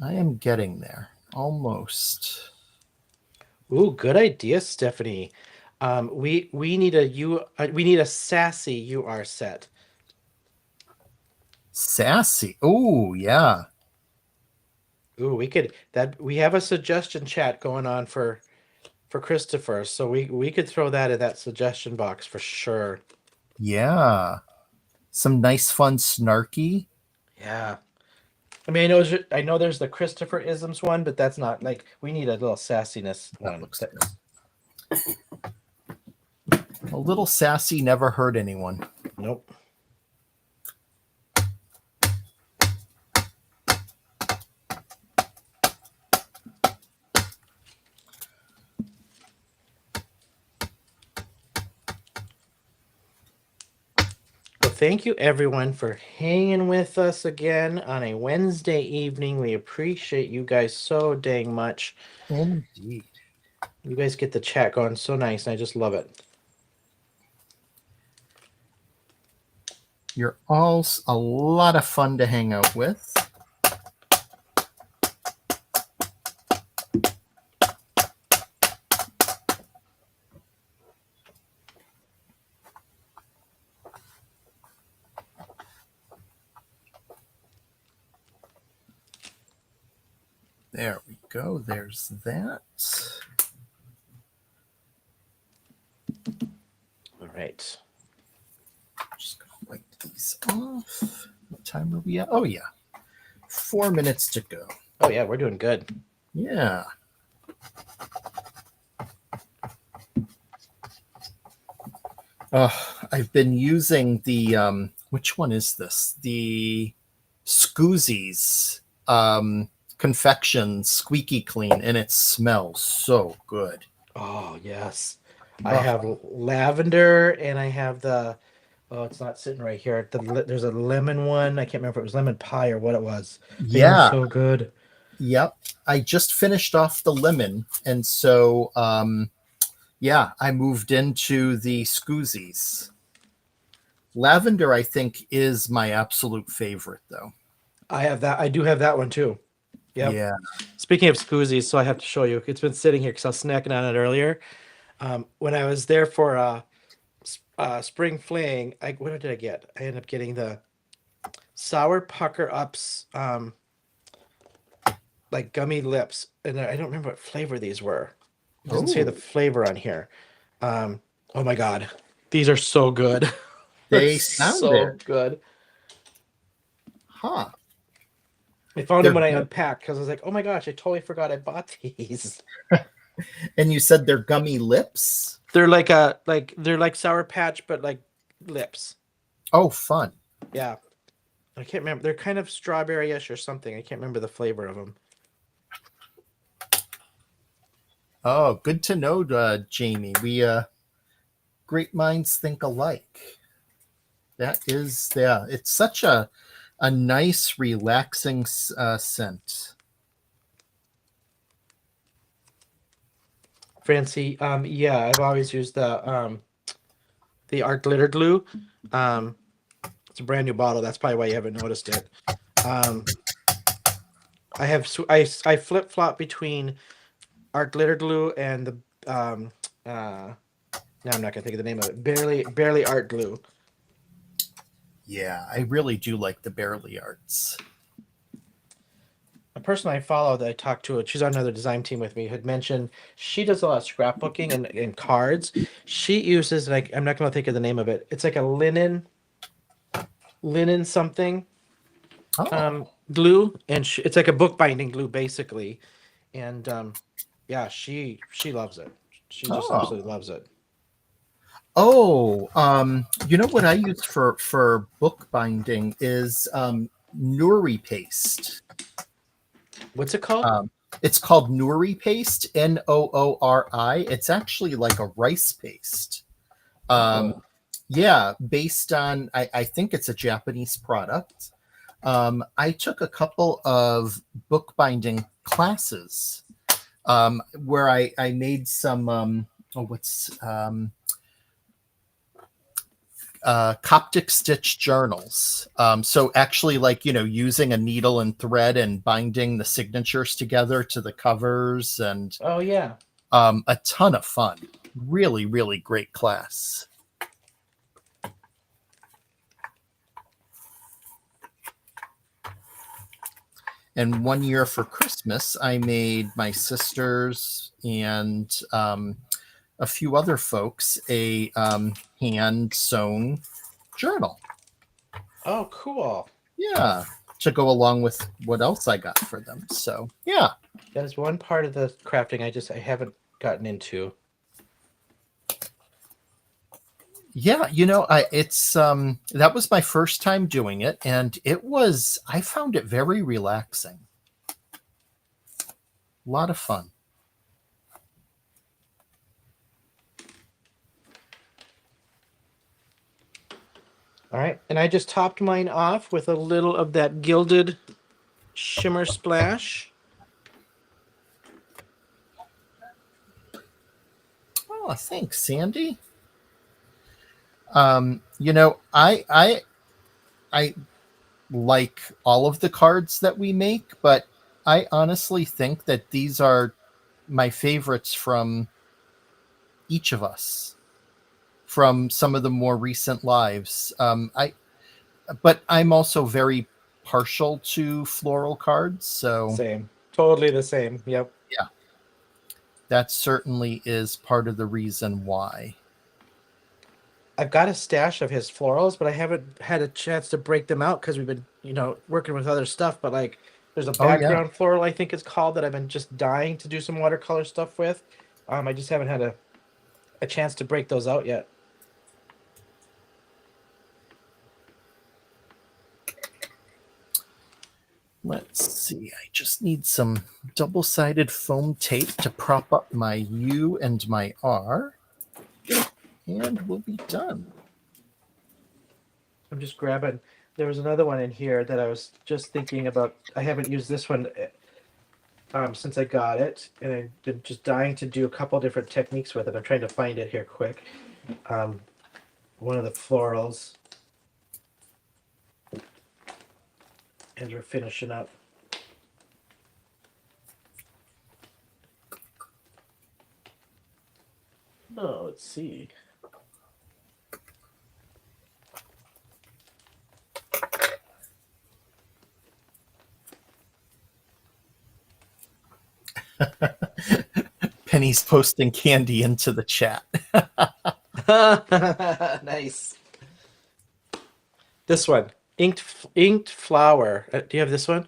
S2: I am getting there. Almost.
S1: Ooh, good idea, Stephanie. We need we need a sassy UR set.
S2: Sassy. Oh, yeah.
S1: Ooh, we have a suggestion chat going on for Christopher, so we could throw that in that suggestion box for sure.
S2: Yeah. Some nice, fun, snarky.
S1: Yeah. I mean, I know there's the Christopher isms one, but that's not like we need a little sassiness
S2: That
S1: one.
S2: looks good. A little sassy never hurt anyone.
S1: Nope. Well, thank you everyone for hanging with us again on a Wednesday evening. We appreciate you guys so dang much.
S2: Indeed.
S1: You guys get the chat going so nice, and I just love it.
S2: You're all a lot of fun to hang out with. There we go. There's that.
S1: All right.
S2: Just going to wipe these off. What time are we at? Oh, yeah. 4 minutes to go.
S1: Oh yeah, we're doing good.
S2: Yeah. I've been using the which one is this? The Scoozies confection squeaky clean, and it smells so good.
S1: Oh yes, I have lavender, and I have the. Oh, it's not sitting right here. There's a lemon one. I can't remember if it was lemon pie or what it was. They are
S2: Yeah.
S1: so good.
S2: Yep. I just finished off the lemon, and so yeah, I moved into the Scoozies. Lavender, I think, is my absolute favorite, though.
S1: I have that. I do have that one too. Yep.
S2: Yeah.
S1: Speaking of Scoozies, so I have to show you. It's been sitting here because I was snacking on it earlier. When I was there for spring fling, what did I get? I ended up getting the sour pucker ups, like gummy lips, and I don't remember what flavor these were. It doesn't say the flavor on here. Oh my god, these are so good. They're
S2: They
S1: so
S2: sounded.
S1: good.
S2: Huh.
S1: I found
S2: They're
S1: them when I
S2: good.
S1: unpacked because I was like, oh my gosh, I totally forgot I bought these.
S2: And you said they're gummy lips?
S1: They're like Sour Patch, but like lips.
S2: Oh, fun.
S1: Yeah. I can't remember. They're kind of strawberry-ish or something. I can't remember the flavor of them.
S2: Oh, good to know, Jamie. We great minds think alike. That is, yeah. It's such a nice, relaxing scent.
S1: Francie, yeah, I've always used the the art glitter glue. It's a brand new bottle. That's probably why you haven't noticed it. I have I flip flop between art glitter glue and the now I'm not gonna think of the name of it. Barely art glue.
S2: Yeah, I really do like the Barely Arts.
S1: A person I follow that I talked to, she's on another design team with me, had mentioned she does a lot of scrapbooking and cards. She uses, like, I'm not gonna think of the name of it. It's like a linen something glue, and it's like a bookbinding glue basically. And yeah, she loves it. She just absolutely loves it.
S2: Oh, you know what I use for bookbinding is Nuri paste.
S1: What's it called?
S2: It's called Nuri paste, Noori. It's actually like a rice paste. Yeah, based on I think it's a Japanese product. I took a couple of bookbinding classes where I made some Coptic stitch journals. So actually, like, using a needle and thread and binding the signatures together to the covers, and
S1: Oh yeah.
S2: a ton of fun. Really, really great class. And one year for Christmas, I made my sisters and a few other folks a hand sewn journal.
S1: Oh, cool.
S2: Yeah, to go along with what else I got for them. So yeah,
S1: That is one part of the crafting I haven't gotten into.
S2: yeah, it's that was my first time doing it, and I found it very relaxing. A lot of fun.
S1: All right, and I just topped mine off with a little of that gilded shimmer splash.
S2: Oh, thanks, Sandy. I like all of the cards that we make, but I honestly think that these are my favorites from each of us, from some of the more recent lives. But I'm also very partial to floral cards, so
S1: Same. Totally the same. Yep.
S2: yeah, that certainly is part of the reason why.
S1: I've got a stash of his florals, but I haven't had a chance to break them out because we've been, working with other stuff. But like, there's a
S2: Oh yeah.
S1: background floral, I think it's called, that I've been just dying to do some watercolor stuff with. I just haven't had a chance to break those out yet.
S2: Let's see. I just need some double-sided foam tape to prop up my U and my R, and we'll be done.
S1: I'm just grabbing. There was another one in here that I was just thinking about. I haven't used this one since I got it, and I've been just dying to do a couple different techniques with it. I'm trying to find it here quick. One of the florals, as we're finishing up. Oh, let's see.
S2: Penny's posting candy into the chat.
S1: Nice. This one, inked flower. Do you have this one?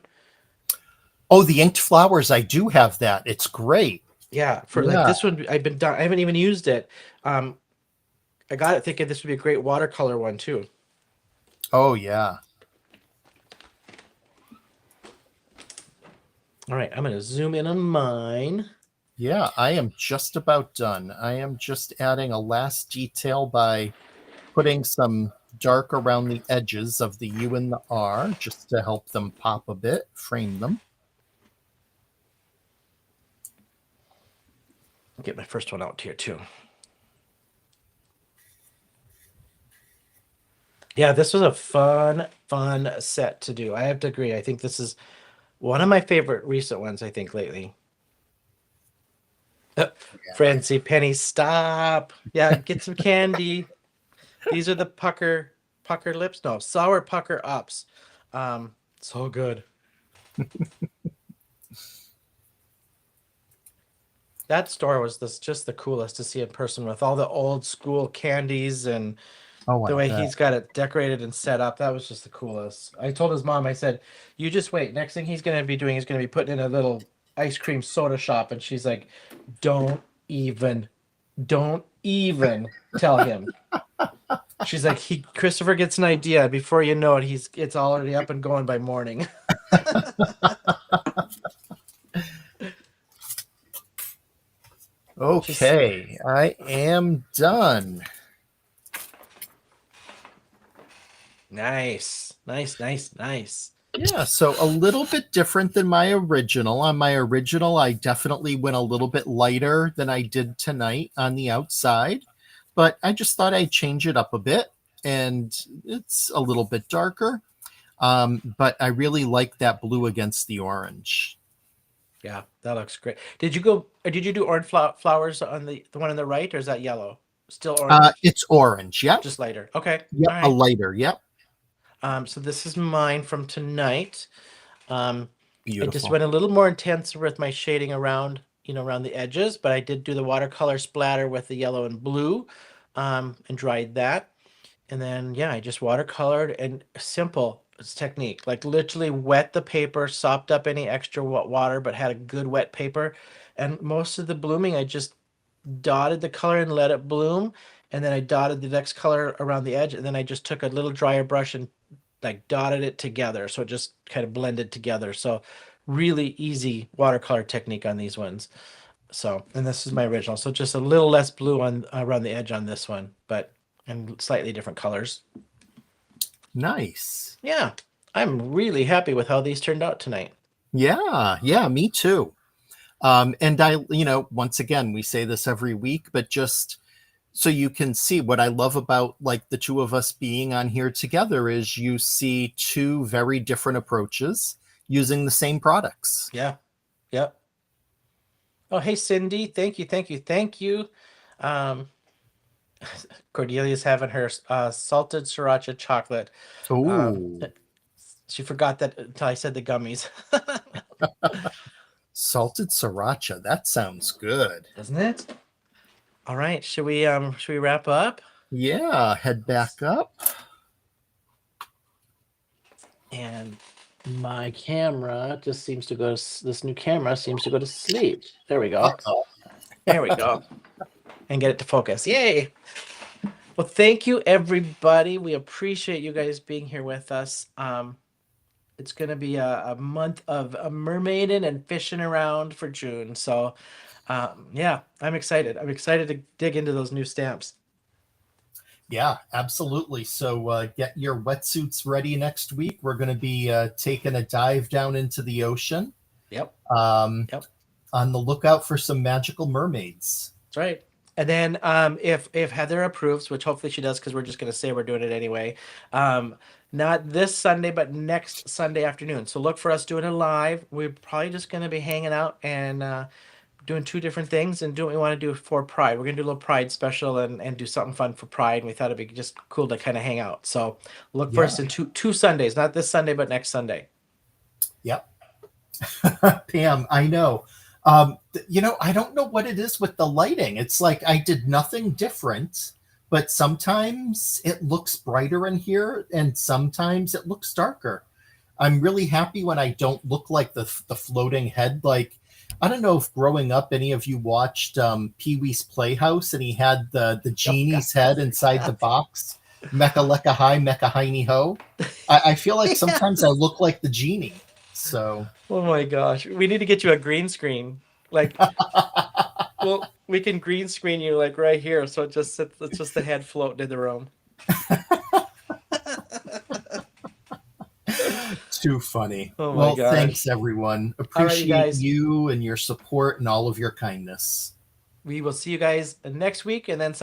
S2: Oh, the inked flowers. I do have that. It's great.
S1: Yeah, for like this one, I haven't even used it. I got it thinking this would be a great watercolor one too.
S2: Oh yeah.
S1: All right, I'm gonna zoom in on mine.
S2: Yeah, I am just about done. I am just adding a last detail by putting some dark around the edges of the U and the R just to help them pop a bit, frame them.
S1: Get my first one out here too. Yeah, this was a fun set to do. I have to agree. I think this is one of my favorite recent ones, I think, lately. Uh, Francie Penny, stop. Yeah, get some candy. These are the pucker lips. No, sour pucker ups. So good. That store was just the coolest to see in person with all the old school candies and
S2: Oh,
S1: the
S2: I
S1: way
S2: bet.
S1: he's got it decorated and set up. That was just the coolest. I told his mom, I said, "You just wait. Next thing he's gonna be doing is gonna be putting in a little ice cream soda shop." And she's like, "Don't even, don't even tell him." She's like, "He Christopher gets an idea before you know it. It's already up and going by morning." She's
S2: Okay, I am done.
S1: nice, nice, nice, nice.
S2: Yeah, so a little bit different than my original. On my original, I definitely went a little bit lighter than I did tonight on the outside, but I just thought I'd change it up a bit, and it's a little bit darker. But I really like that blue against the orange.
S1: Yeah, that looks great. Did you do orange flowers on the one on the right, or is that yellow? Still orange,
S2: It's orange. Yep.
S1: just lighter. Okay,
S2: Yep.
S1: all
S2: A
S1: right.
S2: lighter. Yep.
S1: So this is mine from tonight. Um, I just
S2: Beautiful.
S1: went a little more intense with my shading around, around the edges, but I did do the watercolor splatter with the yellow and blue, and dried that. And then, yeah, I just watercolored and simple technique, like literally wet the paper, sopped up any extra water, but had a good wet paper. And most of the blooming, I just dotted the color and let it bloom. And then I dotted the next color around the edge. And then I just took a little drier brush and like dotted it together. So it just kind of blended together. So really easy watercolor technique on these ones. So, and this is my original. So just a little less blue on around the edge on this one, but and slightly different colors.
S2: Nice.
S1: Yeah, I'm really happy with how these turned out tonight.
S2: Yeah. Yeah. Me too. And once again, we say this every week, but just so you can see what I love about like the two of us being on here together is you see two very different approaches using the same products.
S1: Yeah, yep. Oh, hey, Cindy. Thank you, thank you, thank you. Um, Cordelia's having her salted sriracha chocolate. Um,
S2: Oh,
S1: she forgot that until I said the gummies.
S2: salted sriracha. That sounds good.
S1: Doesn't it? All right, should we wrap up?
S2: Yeah, head back up.
S1: And my camera just seems to go to this new camera seems to go to sleep. There we go.
S2: Uh-oh.
S1: There we go. And get it to focus. Yay. Well, thank you everybody. We appreciate you guys being here with us. It's going to be a month of mermaiding and fishing around for June. So, yeah, I'm excited. I'm excited to dig into those new stamps.
S2: Yeah, absolutely. So get your wetsuits ready next week. We're going to be taking a dive down into the ocean.
S1: Yep.
S2: Um,
S1: Yep.
S2: on the lookout for some magical mermaids.
S1: That's right. And then if Heather approves, which hopefully she does, because we're just going to say we're doing it anyway, not this Sunday, but next Sunday afternoon. So look for us doing it live. We're probably just going to be hanging out and doing two different things and doing what we want to do for Pride. We're going to do a little Pride special and do something fun for Pride. And we thought it'd be just cool to kind of hang out. So look for
S2: Yeah.
S1: us in two Sundays, not this Sunday, but next Sunday.
S2: Yep. Pam, I know. I don't know what it is with the lighting. It's like I did nothing different, but sometimes it looks brighter in here and sometimes it looks darker. I'm really happy when I don't look like the floating head. Like, I don't know if growing up any of you watched Pee Wee's Playhouse and he had the
S1: Oh, God.
S2: genie's head inside the
S1: Yeah.
S2: box. Mecha lecca hi, mecha hiney ho. I feel like sometimes I
S1: Yes.
S2: look like the genie. So
S1: Oh my gosh. We need to get you a green screen. Like, well, we can green screen you like right here, so it's just the head floating in the room.
S2: too funny.
S1: Oh my
S2: Well,
S1: gosh.
S2: thanks everyone.
S1: All right, you
S2: Appreciate
S1: guys.
S2: you and your support and all of your kindness.
S1: We will see you guys next week and then